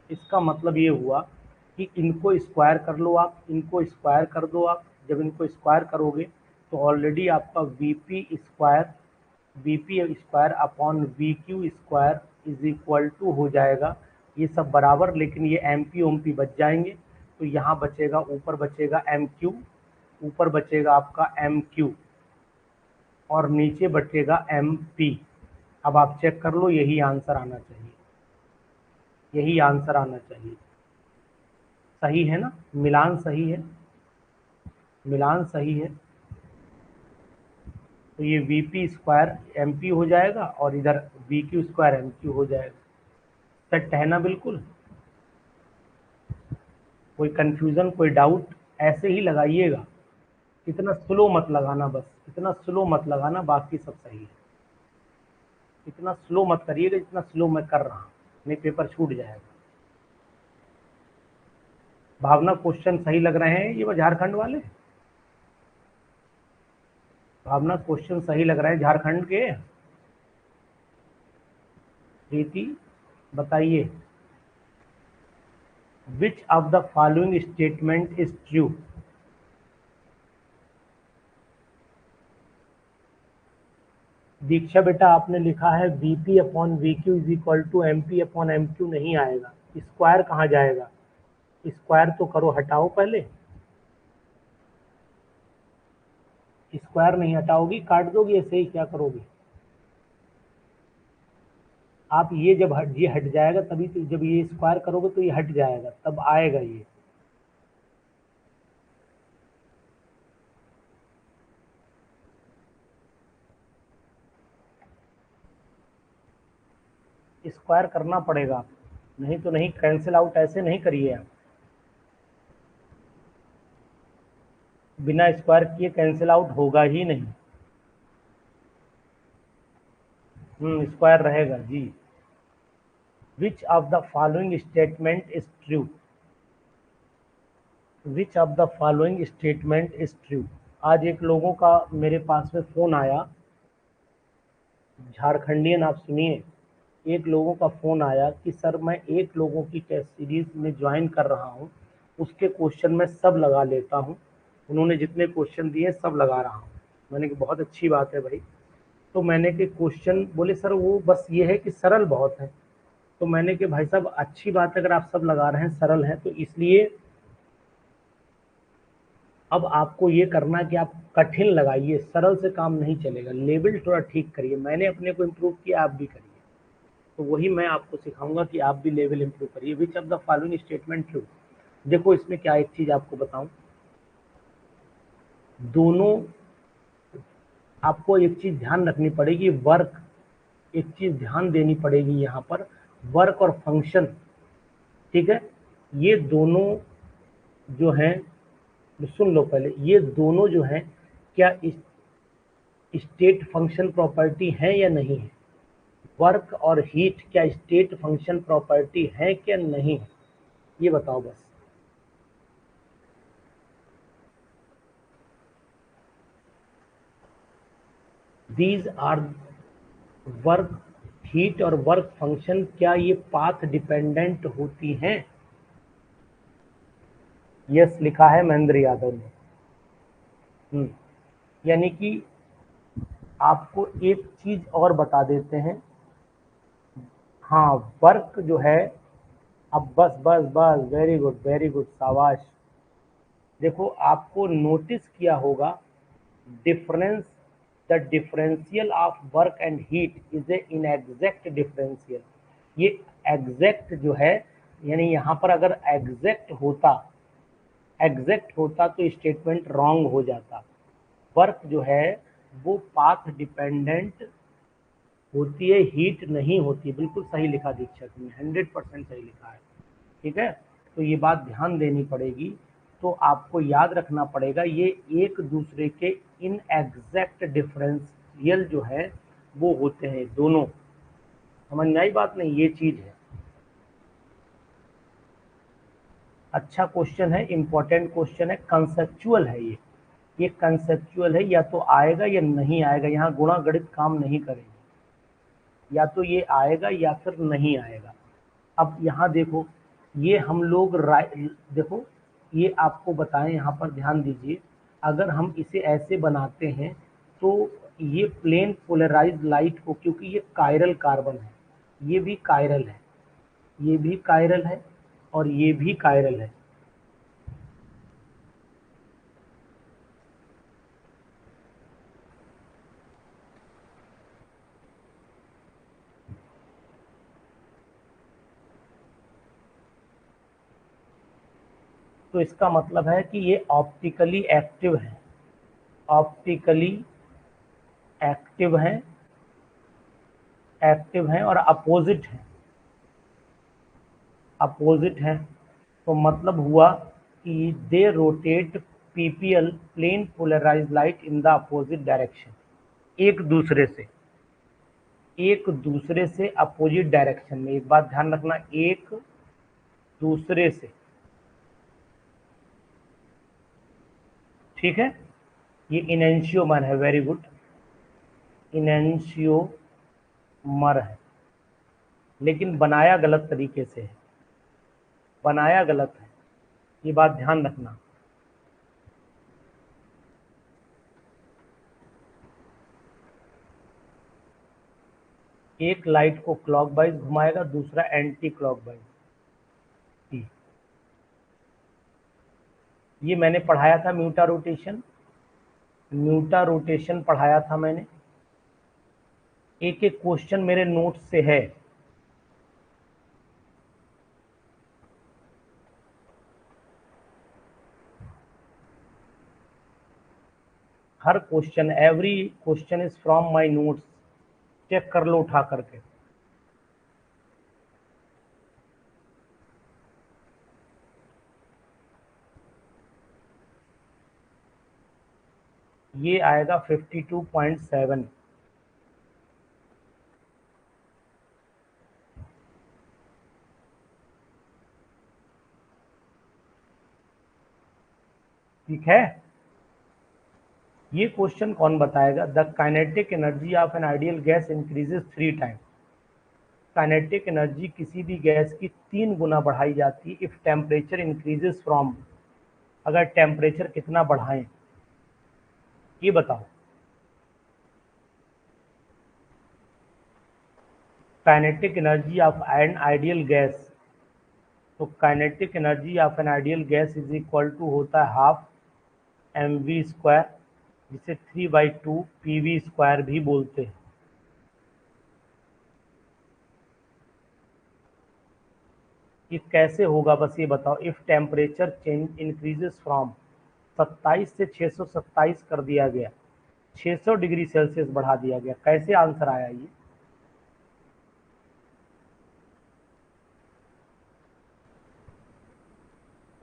इसका मतलब ये हुआ कि इनको स्क्वायर कर लो आप, इनको स्क्वायर कर दो आप। जब इनको स्क्वायर करोगे तो ऑलरेडी आपका V P square upon V Q square is equal to हो जाएगा ये सब बराबर, लेकिन ये एम पी ओम पी बच जाएंगे। तो यहाँ बचेगा, ऊपर बचेगा एम क्यू, ऊपर बचेगा आपका एम क्यू, और नीचे बचेगा एम पी। अब आप चेक कर लो, यही आंसर आना चाहिए, यही आंसर आना चाहिए। सही है ना, मिलान सही है, मिलान सही है। तो ये V P square M P हो जाएगा और इधर V Q square M Q हो जाएगा। सेट है ना बिल्कुल। कोई कंफ्यूजन, कोई डाउट ऐसे ही लगाइएगा, इतना स्लो मत लगाना, बस इतना स्लो मत लगाना, बाकी सब सही है। इतना स्लो मत करिएगा जितना स्लो मैं कर रहा हूँ, नहीं पेपर छूट जाएगा। भावना क्वेश्चन सही लग रहे हैं ये वो झारखंड वाले? भावना क्वेश्चन सही लग रहा है झारखंड के? प्रीति बताइए, which of the following statement is true? Diksha बेटा आपने लिखा है V P upon V Q is equal to M P upon M Q, नहीं आएगा। स्क्वायर कहाँ जाएगा? स्क्वायर तो करो, हटाओ पहले। स्क्वायर नहीं हटाओगी, काट दोगी ऐसे ही, क्या करोगे आप? ये जब ये हट जाएगा तभी तो, जब ये स्क्वायर करोगे तो ये हट जाएगा, तब आएगा ये। स्क्वायर करना पड़ेगा, नहीं तो नहीं, कैंसिल आउट ऐसे नहीं करिए आप, बिना स्क्वायर किए कैंसिल आउट होगा ही नहीं। स्क्वायर रहेगा जी। Which of the following statement is true? Which of the following statement is true? आज एक लोगों का मेरे पास में फोन आया, झारखंडियन, आप सुनिए। एक लोगों का फ़ोन आया कि सर मैं एक लोगों की टेस्ट सीरीज़ में ज्वाइन कर रहा हूँ, उसके क्वेश्चन मैं सब लगा लेता हूँ, उन्होंने जितने क्वेश्चन दिए सब लगा रहा हूँ। मैंने कहा बहुत अच्छी बात है भाई। तो मैंने कि क्वेश्चन, बोले सर वो बस ये है कि सरल बहुत है। तो मैंने कि भाई साहब अच्छी बात है, अगर आप सब लगा रहे हैं, सरल है, तो इसलिए अब आपको ये करना है कि आप कठिन लगाइए, सरल से काम नहीं चलेगा, लेवल थोड़ा ठीक करिए। मैंने अपने को इम्प्रूव किया, आप भी करिए। तो वही मैं आपको सिखाऊंगा कि आप भी लेवल इम्प्रूव करिए। विच of the following statement true? देखो इसमें क्या, एक चीज आपको बताऊं, दोनों आपको एक चीज ध्यान रखनी पड़ेगी, वर्क एक चीज ध्यान देनी पड़ेगी यहाँ पर, वर्क और फंक्शन, ठीक है, ये दोनों जो हैं, सुन लो पहले, ये दोनों जो हैं क्या स्टेट फंक्शन प्रॉपर्टी है या नहीं है? वर्क और हीट क्या स्टेट फंक्शन प्रॉपर्टी है क्या नहीं है, ये बताओ बस। दीज आर वर्क, हीट और वर्क फंक्शन, क्या ये पाथ डिपेंडेंट होती हैं? यस लिखा है महेंद्र यादव ने। यानी कि आपको एक चीज और बता देते हैं, हाँ वर्क जो है, अब बस बस बस, वेरी गुड शाबाश। देखो आपको नोटिस किया होगा, difference, the differential of work and heat is a inexact differential. ये एग्जैक्ट जो है, यानी यहाँ पर अगर एग्जैक्ट होता तो स्टेटमेंट रॉन्ग हो जाता। वर्क जो है वो पाथ डिपेंडेंट होती है, हीट नहीं होती। बिल्कुल सही लिखा दीक्षक ने, 100% सही लिखा है, ठीक है। तो ये बात ध्यान देनी पड़ेगी। तो आपको याद रखना पड़ेगा, ये एक दूसरे के इनएग्जैक्ट डिफरेंशियल जो है वो होते हैं दोनों। समझ में आई बात नहीं? ये चीज है। अच्छा क्वेश्चन है, इंपॉर्टेंट क्वेश्चन है, कंसेप्चुअल है ये कंसेप्चुअल है, या तो आएगा या नहीं आएगा। यहाँ गुणा गणित काम नहीं करेंगे, या तो ये आएगा या फिर नहीं आएगा। अब यहाँ देखो, ये हम लोग देखो, ये आपको बताएं, यहाँ पर ध्यान दीजिए, अगर हम इसे ऐसे बनाते हैं तो ये प्लेन पोलराइज्ड लाइट को, क्योंकि ये कायरल कार्बन है, ये भी कायरल है, ये भी कायरल है और ये भी कायरल है, तो इसका मतलब है कि ये ऑप्टिकली एक्टिव है, ऑप्टिकली एक्टिव है, एक्टिव है और अपोजिट है। तो मतलब हुआ कि they rotate PPL, plane polarised light, in the opposite direction, एक दूसरे से अपोजिट डायरेक्शन में। एक बात ध्यान रखना, एक दूसरे से, ठीक है। ये इनेंशियोमर है, वेरी गुड, इनेंशियोमर है, लेकिन बनाया गलत तरीके से है, बनाया गलत है, ये बात ध्यान रखना। एक लाइट को क्लॉकवाइज घुमाएगा, दूसरा एंटी क्लॉकवाइज। ये मैंने पढ़ाया था म्यूटा रोटेशन पढ़ाया था मैंने। एक एक क्वेश्चन मेरे नोट से है, हर question, every question is from my notes, check कर लो उठा करके। ये आएगा 52.7, ठीक है। ये क्वेश्चन कौन बताएगा? The kinetic energy of an ideal gas increases 3 time. Kinetic energy किसी भी गैस की 3 गुना बढ़ाई जाती है इफ टेम्परेचर इंक्रीजेस फ्रॉम, अगर टेम्परेचर कितना बढ़ाएं, ये बताओ। Kinetic energy of an ideal gas, तो kinetic energy of an ideal gas is equal to होता है हाफ mv², जिसे 3/2 pv² भी बोलते हैं। ये कैसे होगा बस ये बताओ। If temperature change increases from 27 से 627 कर दिया गया, 600 डिग्री सेल्सियस बढ़ा दिया गया, कैसे आंसर आया ये?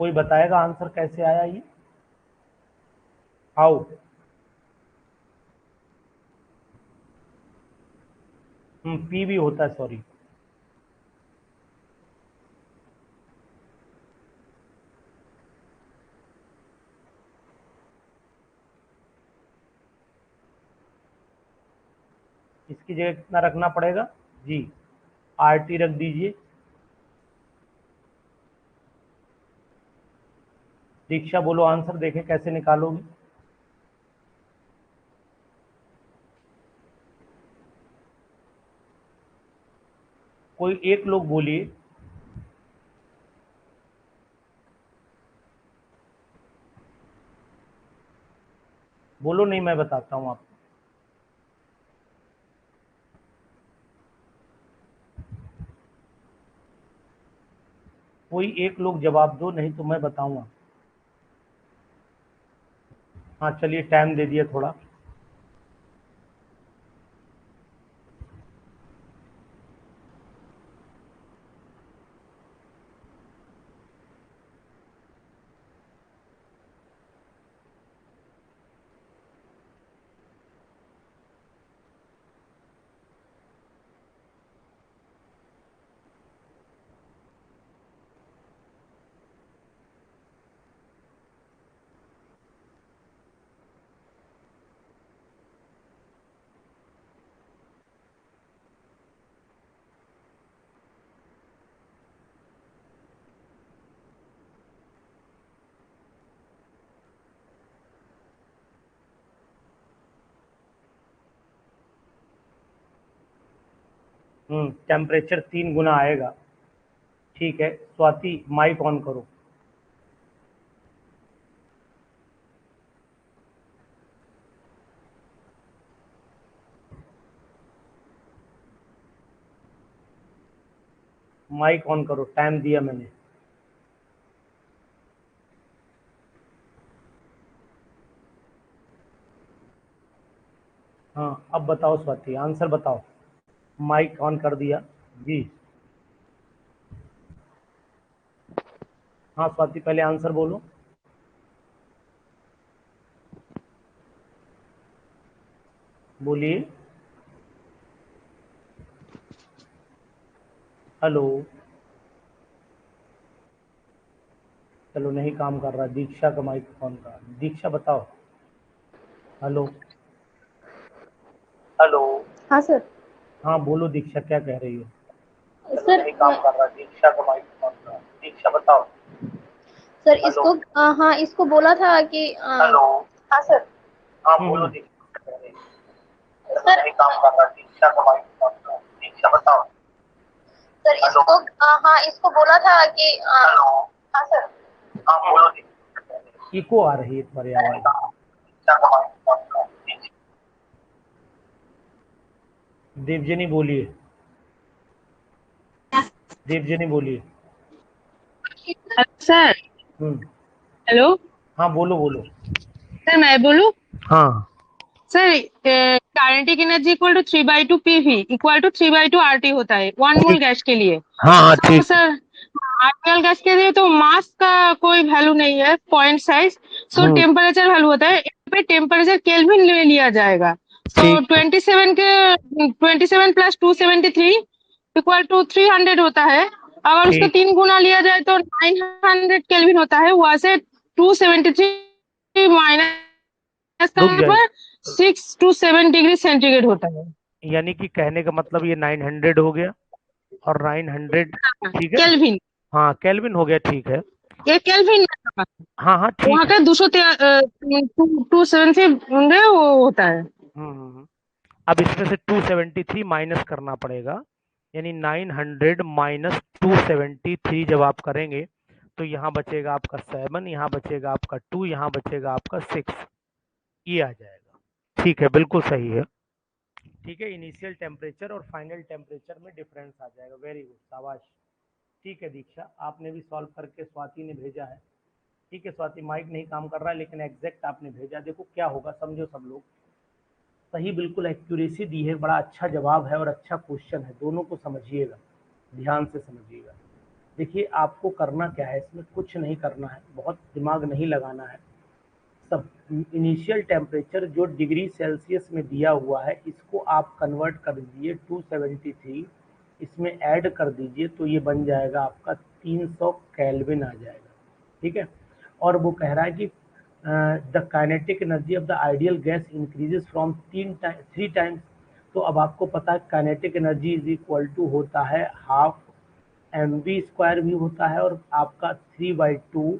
कोई बताएगा आंसर कैसे आया ये? हाउ? पी भी होता है, सॉरी। इसकी जगह कितना रखना पड़ेगा जी? RT रख दीजिए। दीक्षा बोलो आंसर, देखें कैसे निकालोगे। कोई एक लोग बोलिए। बोलो नहीं, मैं बताता हूँ आपको। कोई एक लोग जवाब दो, नहीं तो मैं बताऊंगा। हाँ चलिए, टाइम दे दिया थोड़ा। टेम्परेचर 3 गुना आएगा। ठीक है स्वाति, माइक ऑन करो। माइक ऑन करो, टाइम दिया मैंने। हाँ अब बताओ स्वाति, आंसर बताओ। माइक ऑन कर दिया जी। हाँ स्वाति, पहले आंसर बोलो। बोलिए। हेलो। चलो नहीं काम कर रहा, दीक्षा का माइक ऑन कर। दीक्षा बताओ। हेलो। हेलो। हाँ सर। हाँ बोलो दीक्षा, क्या कह रही हो? सर नहीं काम कर रहा, दीक्षा का माइक ऑन कर। दीक्षा बताओ। Sir hello. इसको हाँ इसको बोला था कि हेलो। हाँ सर। हाँ बोलो दीक्षा, क्या कह रही हो? सर नहीं काम कर रहा, दीक्षा का माइक ऑन कर। दीक्षा बताओ। सर इसको हाँ इसको बोला था कि हेलो। हाँ सर। हाँ बोलो दीक्षा। इको आ रही है तुम्हारी आवाज। दीक्षा का माइक ऑन कर। देवजनी बोलिए। देवजनी बोलिए। सर। हम्म। हेलो। हाँ बोलो बोलो। सर मैं बोलूं? हाँ sir kinetic energy equal to 3/2 PV equal to 3/2 RT होता है 1 मोल ठीक। गैस के लिए। हाँ हाँ तो ठीक। सर आरटीएल गैस के लिए तो मास का कोई वैल्यू नहीं है, पॉइंट साइज। सो हम्म। टेम्परेचर वैल्यू होता है, यहाँ पे टेम्परेचर केल्विन में लिया जाएगा। तो ठीक 27 प्लस 273 इक्वल टू 300 होता है। अगर उसका ठीक। 3 गुना लिया जाए तो 900 केल्विन होता है। वहां से 273 माइनस रुक करने जाइए। पर 6 to 7 डिग्री सेंटीग्रेड होता है। यानी कि कहने का मतलब ये 900 हो गया और 900। ठीक है। केल्विन, हाँ केल्विन हो गया, ठीक है। ये केल्विन हाँ हाँ वहाँ ठीक है। का 207 से होंगे वो होता है। अब इसमें से 273 माइनस करना पड़ेगा, यानी 900 माइनस 273 जब आप करेंगे तो यहाँ बचेगा आपका 7, यहाँ बचेगा आपका 2, यहाँ बचेगा आपका 6, ये आ जाएगा। ठीक है, बिल्कुल सही है। ठीक है, इनिशियल टेम्परेचर और फाइनल टेम्परेचर में डिफरेंस आ जाएगा। वेरी गुड, शाबाश। ठीक है दीक्षा, आपने भी सॉल्व करके स्वाति ने भेजा है। ठीक है स्वाति, माइक नहीं काम कर रहा है लेकिन एग्जैक्ट आपने भेजा। देखो क्या होगा, समझो सब लोग। सही, बिल्कुल एक्यूरेसी दी है, बड़ा अच्छा जवाब है और अच्छा क्वेश्चन है। दोनों को समझिएगा, ध्यान से समझिएगा। देखिए आपको करना क्या है, इसमें कुछ नहीं करना है, बहुत दिमाग नहीं लगाना है। सब इनिशियल टेम्परेचर जो डिग्री सेल्सियस में दिया हुआ है इसको आप कन्वर्ट कर दीजिए 273, इसमें ऐड कर दीजिए तो ये बन जाएगा आपका 300 केल्विन आ जाएगा, ठीक है। और वो कह रहा है कि the kinetic energy of the ideal gas increases from 3 times. तो अब आपको पता है kinetic energy is equal to होता है हाफ mv² भी होता है, और आपका 3/2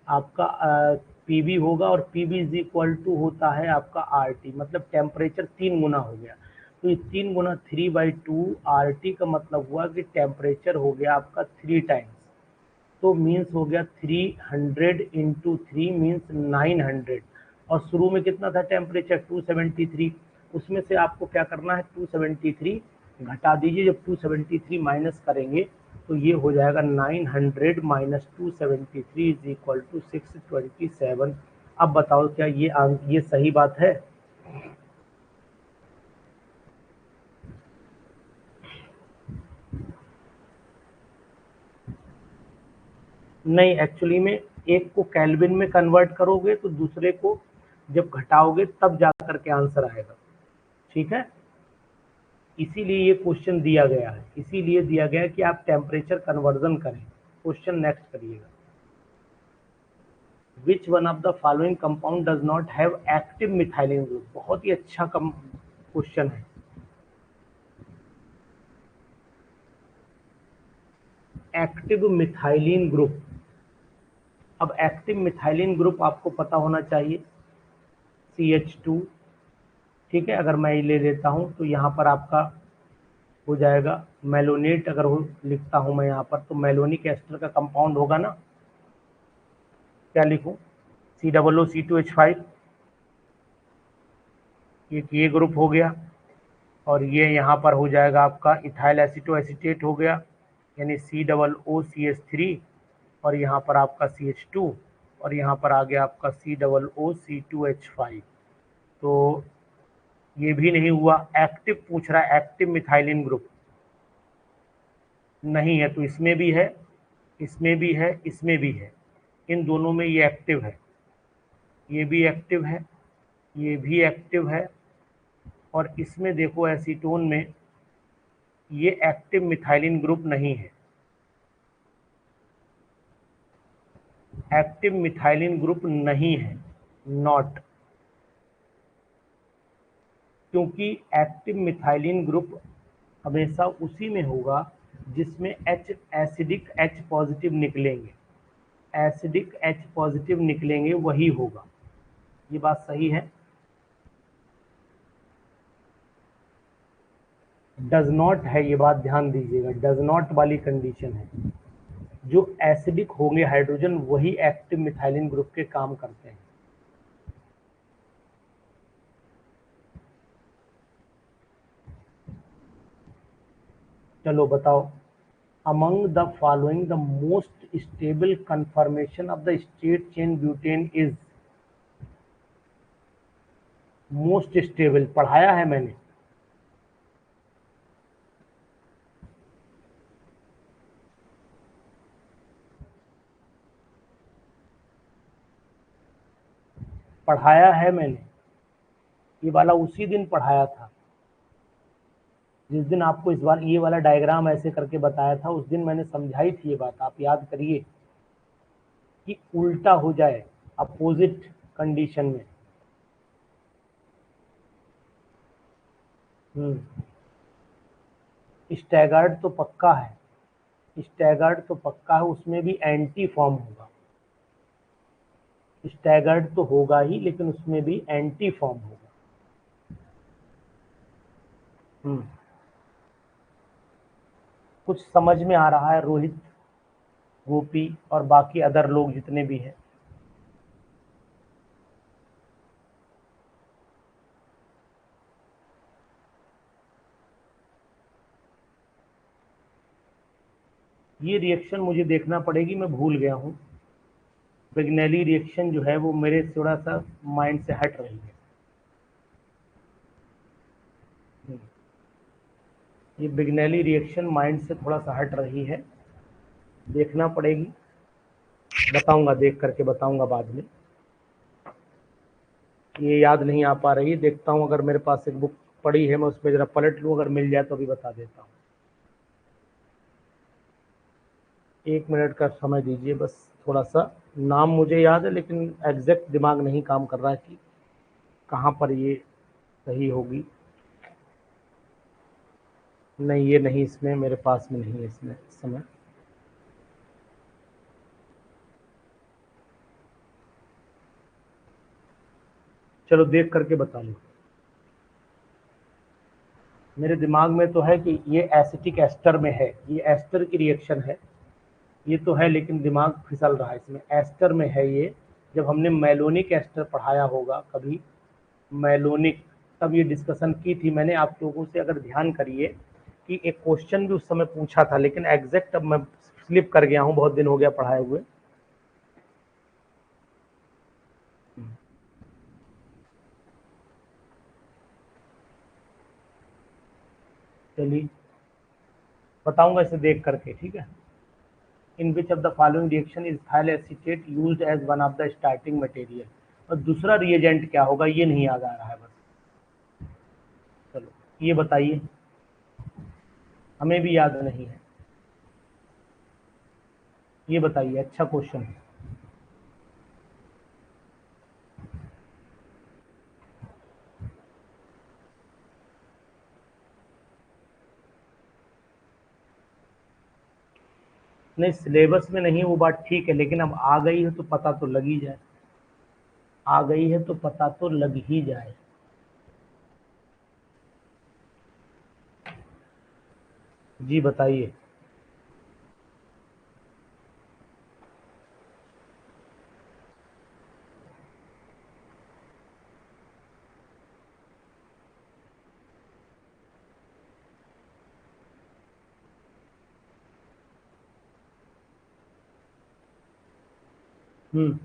आपका पीबी होगा, और पीबी इज इक्वल टू होता है आपका आरटी, मतलब टेम्परेचर 3 गुना हो गया। तो ये 3 गुना 3/2 आरटी का मतलब हुआ कि टेम्परेचर हो गया आपका 3 टाइम्स। तो मीन्स हो गया 300 इंटू 3 मीन्स 900, और शुरू में कितना था टेम्परेचर 273, उसमें से आपको क्या करना है 273 घटा दीजिए, जब 273 माइनस करेंगे तो ये हो जाएगा 900 माइनस 273 इज इक्वल टू 627। अब बताओ क्या ये सही बात है? नहीं, एक्चुअली में एक को केल्विन में कन्वर्ट करोगे तो दूसरे को जब घटाओगे तब जा करके आंसर आएगा, ठीक है। इसीलिए ये क्वेश्चन दिया गया है, इसीलिए दिया गया है कि आप टेम्परेचर कन्वर्जन करें। क्वेश्चन नेक्स्ट करिएगा। विच one of the following compound does not have active methylene group? बहुत ही अच्छा क्वेश्चन है। एक्टिव मिथाइलिन ग्रुप, अब एक्टिव मिथाइलिन ग्रुप आपको पता होना चाहिए CH2, ठीक है। अगर मैं ये ले लेता हूं तो यहाँ पर आपका हो जाएगा मेलोनेट, अगर लिखता हूं मैं यहाँ पर तो मेलोनिक एस्टर का कंपाउंड होगा ना, क्या लिखूं COOC2H5, ये ग्रुप हो गया, और ये यहाँ पर हो जाएगा आपका इथाइल एसीटोएसीटेट हो गया, यानी COOCH3, और यहाँ पर आपका CH2, और यहाँ पर आ गया आपका COOC2H5। तो ये भी नहीं हुआ, एक्टिव पूछ रहा है, एक्टिव मिथाइलिन ग्रुप नहीं है, तो इसमें भी है, इसमें भी है, इसमें भी है, इन दोनों में ये एक्टिव है, ये भी एक्टिव है, ये भी एक्टिव है, और इसमें देखो एसीटोन में ये एक्टिव मिथाइलिन ग्रुप नहीं है, एक्टिव मिथाइलिन ग्रुप नहीं है, नॉट, क्योंकि एक्टिव मिथाइलिन ग्रुप हमेशा उसी में होगा जिसमें एसिडिक H पॉजिटिव निकलेंगे, एसिडिक H पॉजिटिव निकलेंगे वही होगा। ये बात सही है। डज नॉट है, ये बात ध्यान दीजिएगा, डज नॉट वाली कंडीशन है, जो एसिडिक होंगे हाइड्रोजन वही एक्टिव मिथाइलिन ग्रुप के काम करते हैं। चलो बताओ, among the following the most stable conformation of the straight chain butane is? Most stable पढ़ाया है मैंने, पढ़ाया है मैंने, ये वाला उसी दिन पढ़ाया था जिस दिन आपको इस बार ये वाला डायग्राम ऐसे करके बताया था, उस दिन मैंने समझाई थी ये बात, आप याद करिए कि उल्टा हो जाए अपोजिट कंडीशन में। स्टैगर्ड तो पक्का है, स्टैगर्ड तो पक्का है, उसमें भी एंटी फॉर्म होगा, स्टैगर्ड तो होगा ही लेकिन उसमें भी एंटी फॉर्म होगा। कुछ समझ में आ रहा है रोहित, गोपी और बाकी अदर लोग जितने भी हैं? ये रिएक्शन मुझे देखना पड़ेगी, मैं भूल गया हूँ। बिग्नेली रिएक्शन जो है वो मेरे थोड़ा सा माइंड से हट रही है। ये बिग्नेली रिएक्शन माइंड से थोड़ा सा हट रही है, देखना पड़ेगी, बताऊंगा, देख करके बताऊंगा बाद में। ये याद नहीं आ पा रही, देखता हूँ, अगर मेरे पास एक बुक पड़ी है मैं उस पर जरा पलट लूँ, अगर मिल जाए तो अभी बता देता हूँ। 1 मिनट का समय दीजिए बस, थोड़ा सा। नाम मुझे याद है लेकिन एग्जैक्ट दिमाग नहीं काम कर रहा है कि कहाँ पर ये सही होगी। नहीं, ये नहीं, इसमें मेरे पास में नहीं है इसमें इस समय। चलो देख करके बता लो। मेरे दिमाग में तो है कि ये एसिटिक एस्टर में है, ये एस्टर की रिएक्शन है, ये तो है, लेकिन दिमाग फिसल रहा है इसमें। एस्टर में है ये, जब हमने मेलोनिक एस्टर पढ़ाया होगा कभी, मेलोनिक, तब ये डिस्कशन की थी मैंने आप लोगों से, अगर ध्यान करिए कि एक क्वेश्चन भी उस समय पूछा था, लेकिन एग्जैक्ट अब मैं स्लिप कर गया हूँ, बहुत दिन हो गया पढ़ाए हुए। चलिए बताऊंगा इसे देख करके, ठीक है। In which of the following reaction is ethyl acetate used as one of the starting material. और दूसरा रिएजेंट क्या होगा ये नहीं याद आ रहा है बस। चलो ये बताइए, हमें भी याद नहीं है, ये बताइए, अच्छा क्वेश्चन है। नहीं, सिलेबस में नहीं वो बात ठीक है, लेकिन अब आ गई है तो पता तो लग ही जाए, आ गई है तो पता तो लग ही जाए। जी बताइए। हम्म।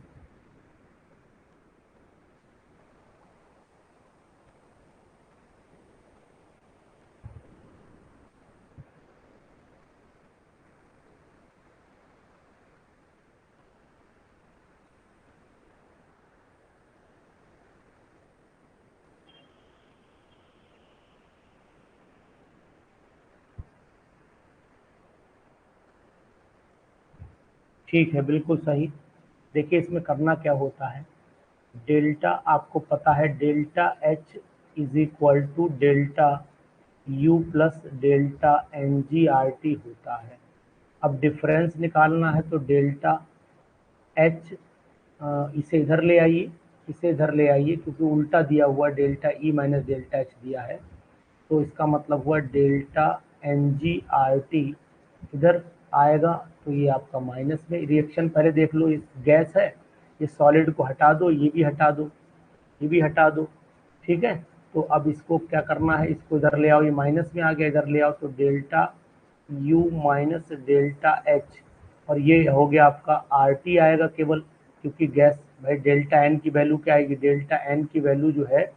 ठीक है, बिल्कुल सही। देखिए इसमें करना क्या होता है, डेल्टा आपको पता है, delta H is equal to delta U plus delta N G R T होता है। अब डिफरेंस निकालना है तो डेल्टा एच, इसे इधर ले आइए, इसे इधर ले आइए, क्योंकि उल्टा दिया हुआ delta E minus delta H दिया है, तो इसका मतलब हुआ delta N G R T इधर आएगा, तो ये आपका माइनस में। रिएक्शन पहले देख लो, ये गैस है, ये सॉलिड को हटा दो, ये भी हटा दो, ये भी हटा दो, ठीक है। तो अब इसको क्या करना है, इसको इधर ले आओ, ये माइनस में आ गया, इधर ले आओ, तो delta U minus delta H, और ये हो गया आपका आर टी आएगा केवल, क्योंकि गैस, भाई डेल्टा एन की वैल्यू क्या आएगी, डेल्टा एन की वैल्यू जो है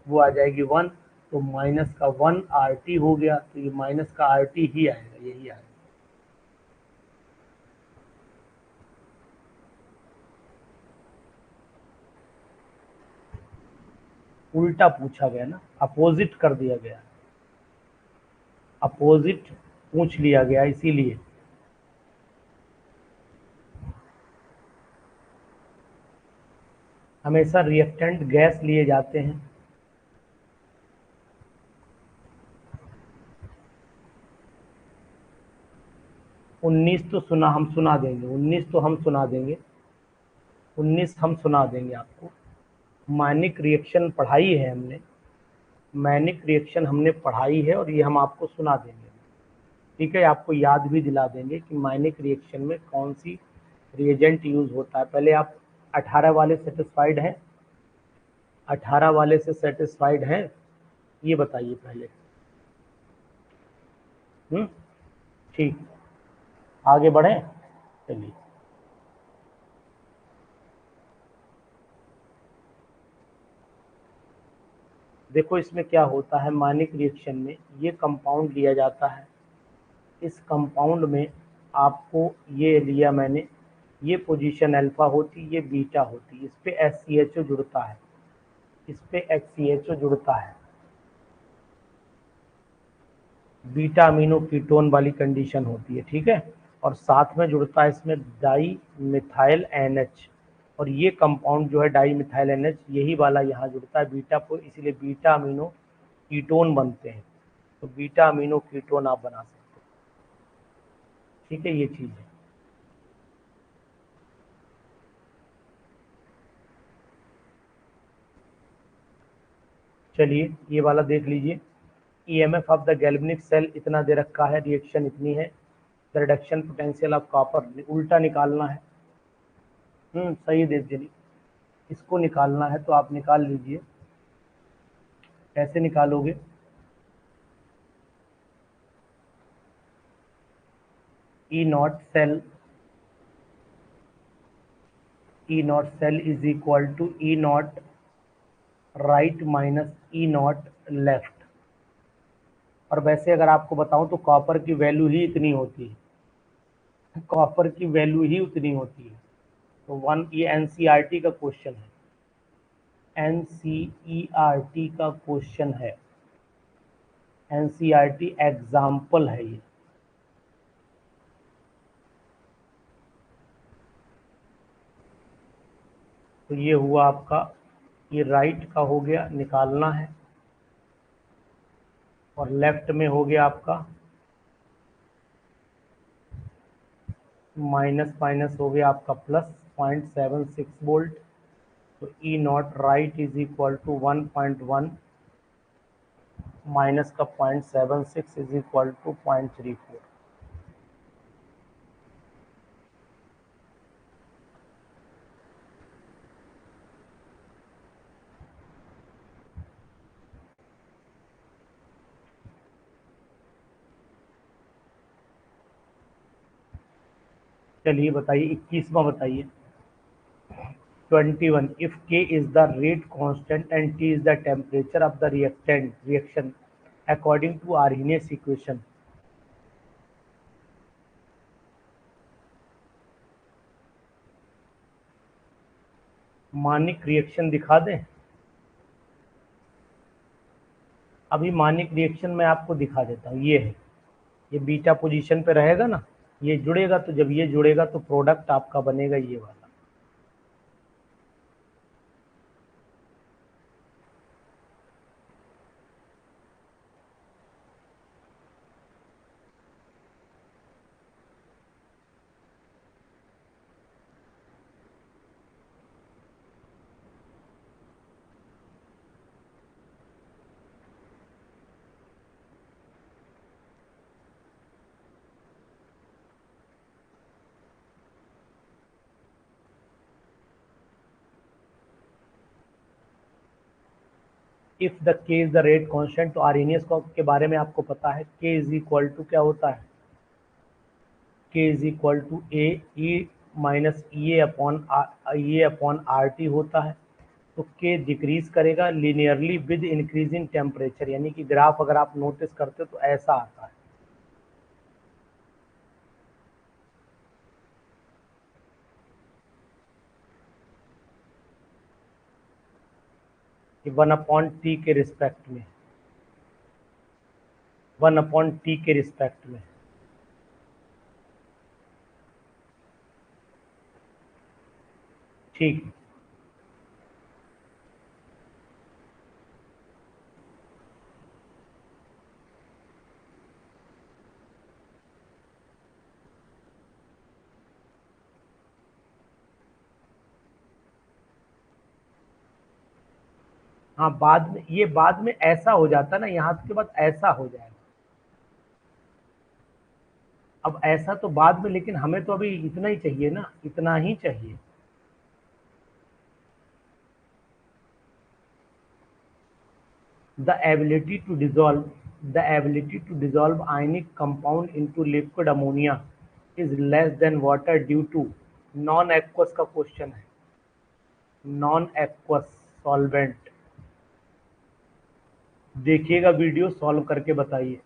वो आ जाएगी 1, तो माइनस का 1 आर टी हो गया, तो ये माइनस का आर टी ही आएगा, यही आएगा। उल्टा पूछा गया ना, अपोजिट कर दिया गया, अपोजिट पूछ लिया गया इसीलिए। हमेशा रिएक्टेंट गैस लिए जाते हैं। उन्नीस तो सुना, हम सुना देंगे, 19 तो हम सुना देंगे, 19 हम सुना देंगे आपको। मैनिक रिएक्शन पढ़ाई है हमने, मैनिक रिएक्शन हमने पढ़ाई है, और ये हम आपको सुना देंगे, ठीक है। आपको याद भी दिला देंगे कि मैनिक रिएक्शन में कौन सी रिएजेंट यूज होता है। पहले आप 18 वाले सेटिस्फाइड हैं, 18 वाले से सेटिस्फाइड हैं, ये बताइए पहले। ठीक, आगे बढ़ें, चलिए। देखो इसमें क्या होता है, मैनिक रिएक्शन में ये कंपाउंड लिया जाता है, इस कंपाउंड में आपको ये लिया मैंने, ये पोजीशन अल्फा होती, ये बीटा होती, इस पे HCHO जुड़ता है, इस पे HCHO जुड़ता है, बीटा अमीनो कीटोन वाली कंडीशन होती है, ठीक है। और साथ में जुड़ता है इसमें डाई मिथाइल NH, और ये कंपाउंड जो है डाई मिथाइल NH यही वाला यहाँ जुड़ता है बीटा को, इसीलिए बीटा अमीनो कीटोन बनते हैं। तो बीटा अमीनो कीटोन आप बना सकते हो, ठीक है, ये चीज़ है। चलिए ये वाला देख लीजिए, EMF of the galvanic cell इतना दे रखा है, रिएक्शन इतनी है, the reduction potential of copper उल्टा निकालना है। सही दे दीजिए, इसको निकालना है तो आप निकाल लीजिए। कैसे निकालोगे? E naught cell is equal to E naught right minus E naught left. और वैसे अगर आपको बताऊं तो कॉपर की वैल्यू ही इतनी होती है, कॉपर की वैल्यू ही उतनी होती है। तो ये NCERT का क्वेश्चन है, NCERT का क्वेश्चन है, NCERT एग्जाम्पल है ये। तो ये हुआ आपका, ये राइट का हो गया, निकालना है, और लेफ्ट में हो गया आपका माइनस माइनस हो गया आपका प्लस 0.76 वोल्ट। तो E naught right is equal to 1.1 minus का 0.76 इज इक्वल टू 0.34। चलिए बताइए 21वां बताइए। 21 if K is the rate constant and T is the temperature of the reaction according to Arrhenius equation, Manik reaction दिखा दें? अभी मानिक रिएक्शन मैं आपको दिखा देता हूँ, ये है, ये बीटा पोजीशन पे रहेगा ना, ये जुड़ेगा, तो जब ये जुड़ेगा तो प्रोडक्ट आपका बनेगा ये वाला। If the K is the rate constant, तो आर्हेनियस के बारे में आपको पता है, K इज इक्वल टू क्या होता है, K is equal to E minus EA upon RT होता है। तो K डिक्रीज करेगा linearly with increase in temperature, यानी कि ग्राफ अगर आप नोटिस करते हो तो ऐसा आता है। कि 1/T के रिस्पेक्ट में, 1/T के रिस्पेक्ट में। ठीक है, हाँ बाद में, ये बाद में ऐसा हो जाता है ना, यहाँ के बाद ऐसा हो जाएगा। अब ऐसा तो बाद में, लेकिन हमें तो अभी इतना ही चाहिए ना, इतना ही चाहिए। The ability to dissolve ionic compound into liquid ammonia is less than water due to non aqueous का क्वेश्चन है, नॉन एक्वस सॉल्वेंट। देखिएगा वीडियो, सॉल्व करके बताइए।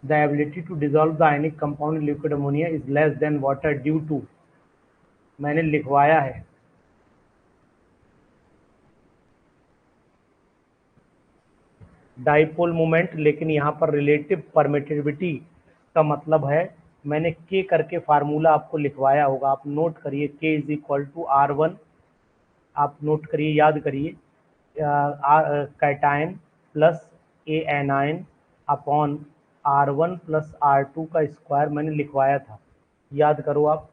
The ability to dissolve the ionic compound liquid ammonia is less than water due to, मैंने लिखवाया है, डाइपोल मोमेंट, लेकिन यहाँ पर रिलेटिव परमिटिविटी का मतलब है, मैंने के करके फार्मूला आपको लिखवाया होगा, आप नोट करिए, के इज इक्वल टू R1, आप नोट करिए, याद करिए, cation plus a anion upon R1 plus R2 का स्क्वायर, मैंने लिखवाया था, याद करो आप।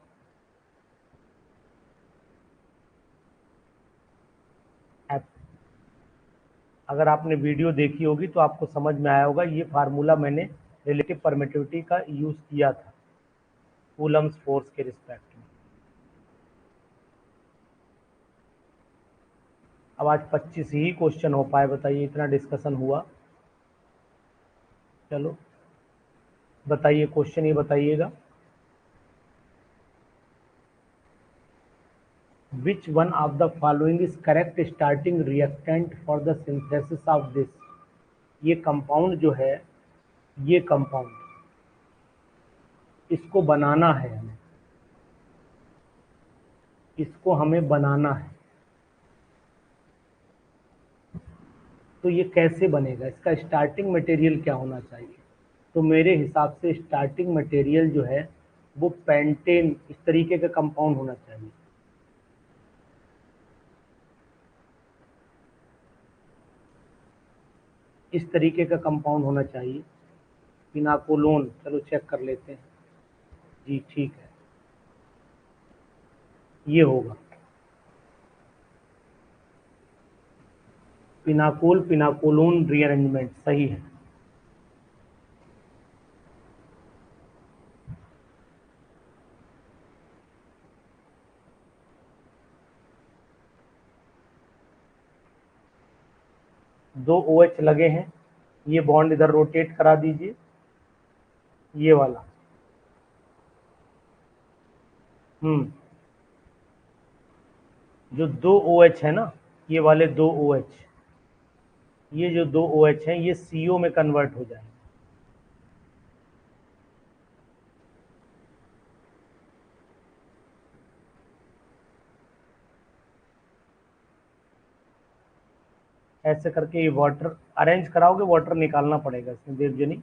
अगर आपने वीडियो देखी होगी तो आपको समझ में आया होगा, ये फार्मूला मैंने रिलेटिव परमिटिविटी का यूज किया था कूलम्स फोर्स के रिस्पेक्ट में। अब आज 25 ही क्वेश्चन हो पाए, बताइए, इतना डिस्कशन हुआ। चलो बताइए, क्वेश्चन ही बताइएगा। Which one of the following is correct starting reactant for the synthesis of this? ये कंपाउंड जो है, ये कंपाउंड, इसको बनाना है हमें, इसको हमें बनाना है, तो ये कैसे बनेगा, इसका स्टार्टिंग मटेरियल क्या होना चाहिए? तो मेरे हिसाब से स्टार्टिंग मटेरियल जो है वो पेंटेन, इस तरीके का कंपाउंड होना चाहिए। इस तरीके का कंपाउंड होना चाहिए, पिनाकोलोन, चलो चेक कर लेते हैं जी, ठीक है, ये होगा पिनाकोल पिनाकोलोन रीअरेंजमेंट, सही है। दो OH लगे हैं, ये बॉन्ड इधर रोटेट करा दीजिए, ये वाला, जो दो OH है ना, ये वाले दो OH, ये जो दो OH हैं ये CO में कन्वर्ट हो जाएंगे। ऐसे करके ये वाटर अरेंज कराओगे, वाटर निकालना पड़ेगा इसमें। देवजनी,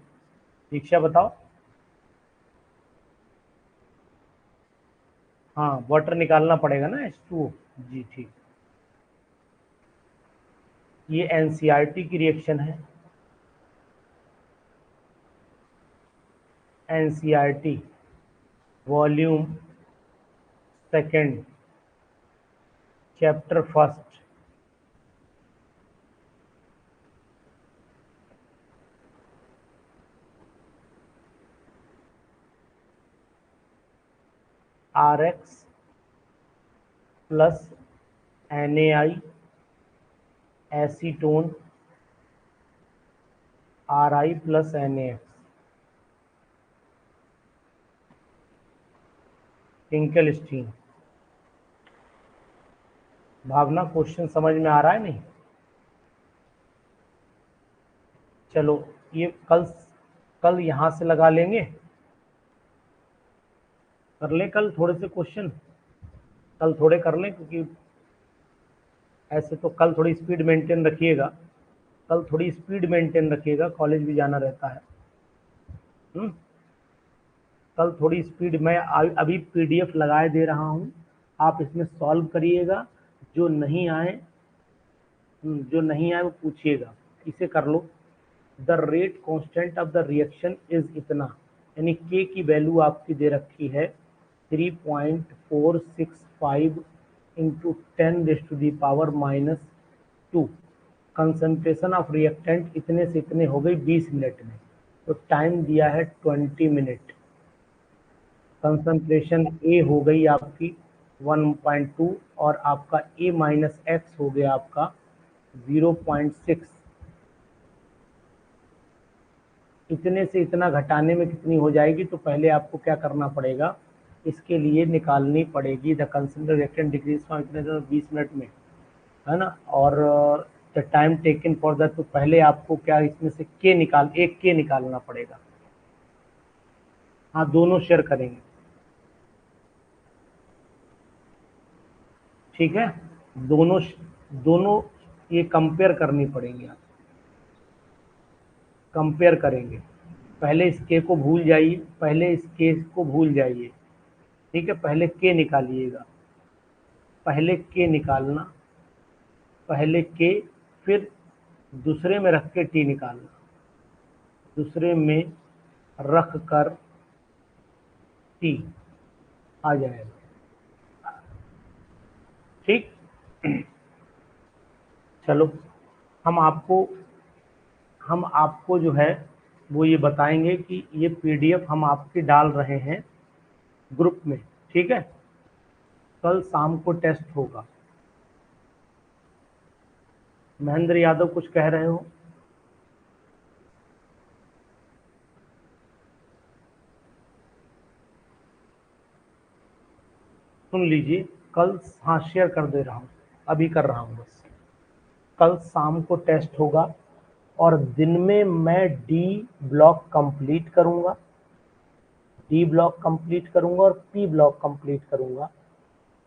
दीक्षा बताओ। हाँ, वाटर निकालना पड़ेगा ना, H2O जी, ठीक। ये NCERT की रिएक्शन है, NCERT volume second chapter first, RX plus NaI acetone Ri plus NaX, Finkelstein. Bhavana, question समझ में आ रहा है नहीं? चलो ये कल यहां से लगा लेंगे, कर ले कल थोड़े से क्वेश्चन, कल थोड़े कर लें, क्योंकि ऐसे तो कल थोड़ी स्पीड मेंटेन रखिएगा, कल थोड़ी स्पीड मेंटेन रखिएगा, कॉलेज भी जाना रहता है। कल थोड़ी स्पीड, मैं अभी PDF लगाए दे रहा हूँ, आप इसमें सॉल्व करिएगा, जो नहीं आए वो पूछिएगा, इसे कर लो। The rate constant of the reaction is इतना, यानी K की वैल्यू आपकी दे रखी है 3.465 इंटू 10⁻⁻²। कंसंट्रेशन ऑफ रिएक्टेंट इतने से इतने हो गई 20 मिनट में, तो टाइम दिया है 20 मिनट। कंसंट्रेशन A हो गई आपकी 1.2 और आपका A माइनस एक्स हो गया आपका 0.6। इतने से इतना घटाने में कितनी हो जाएगी, तो पहले आपको क्या करना पड़ेगा, इसके लिए निकालनी पड़ेगी the concentration reactant decrease from इतने 20 मिनट में, है ना, और the time taken for that, तो पहले आपको क्या इसमें से एक के निकालना पड़ेगा। हाँ, दोनों शेयर करेंगे, ठीक है। दोनों दोनों ये कंपेयर करनी पड़ेंगी, आप कंपेयर करेंगे। पहले इस के को भूल जाइए, पहले इस के को भूल जाइए, ठीक है। पहले के निकालिएगा, पहले के निकालना, पहले के, फिर दूसरे में रख के टी निकालना, दूसरे में रख कर टी आ जाएगा, ठीक। चलो, हम आपको जो है वो ये बताएंगे कि ये पीडीएफ हम आपकी डाल रहे हैं ग्रुप में, ठीक है। कल शाम को टेस्ट होगा। महेंद्र यादव कुछ कह रहे हो? सुन लीजिए, कल, हाँ शेयर कर दे रहा हूँ, अभी कर रहा हूँ बस। कल शाम को टेस्ट होगा और दिन में मैं डी ब्लॉक कंप्लीट करूंगा, डी ब्लॉक कंप्लीट करूंगा और पी ब्लॉक कंप्लीट करूंगा।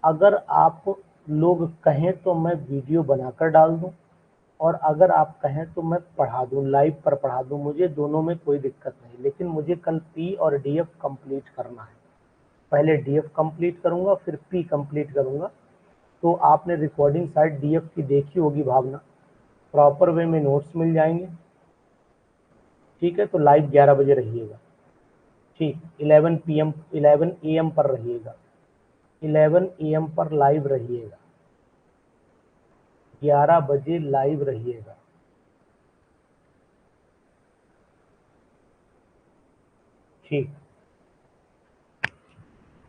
अगर आप लोग कहें तो मैं वीडियो बनाकर डाल दूं, और अगर आप कहें तो मैं पढ़ा दूं, लाइव पर पढ़ा दूं, मुझे दोनों में कोई दिक्कत नहीं। लेकिन मुझे कल पी और डीएफ कंप्लीट करना है। पहले डीएफ कंप्लीट करूंगा, फिर पी कंप्लीट करूंगा। तो आपने रिकॉर्डिंग शायद डीएफ की देखी होगी भावना, प्रॉपर वे में नोट्स मिल जाएंगे, ठीक है। तो लाइव 11 बजे रहिएगा, ठीक। 11 AM पर रहिएगा, 11 AM पर लाइव रहिएगा, 11 बजे लाइव रहिएगा, ठीक।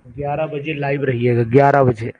11 बजे लाइव रहिएगा, 11 बजे।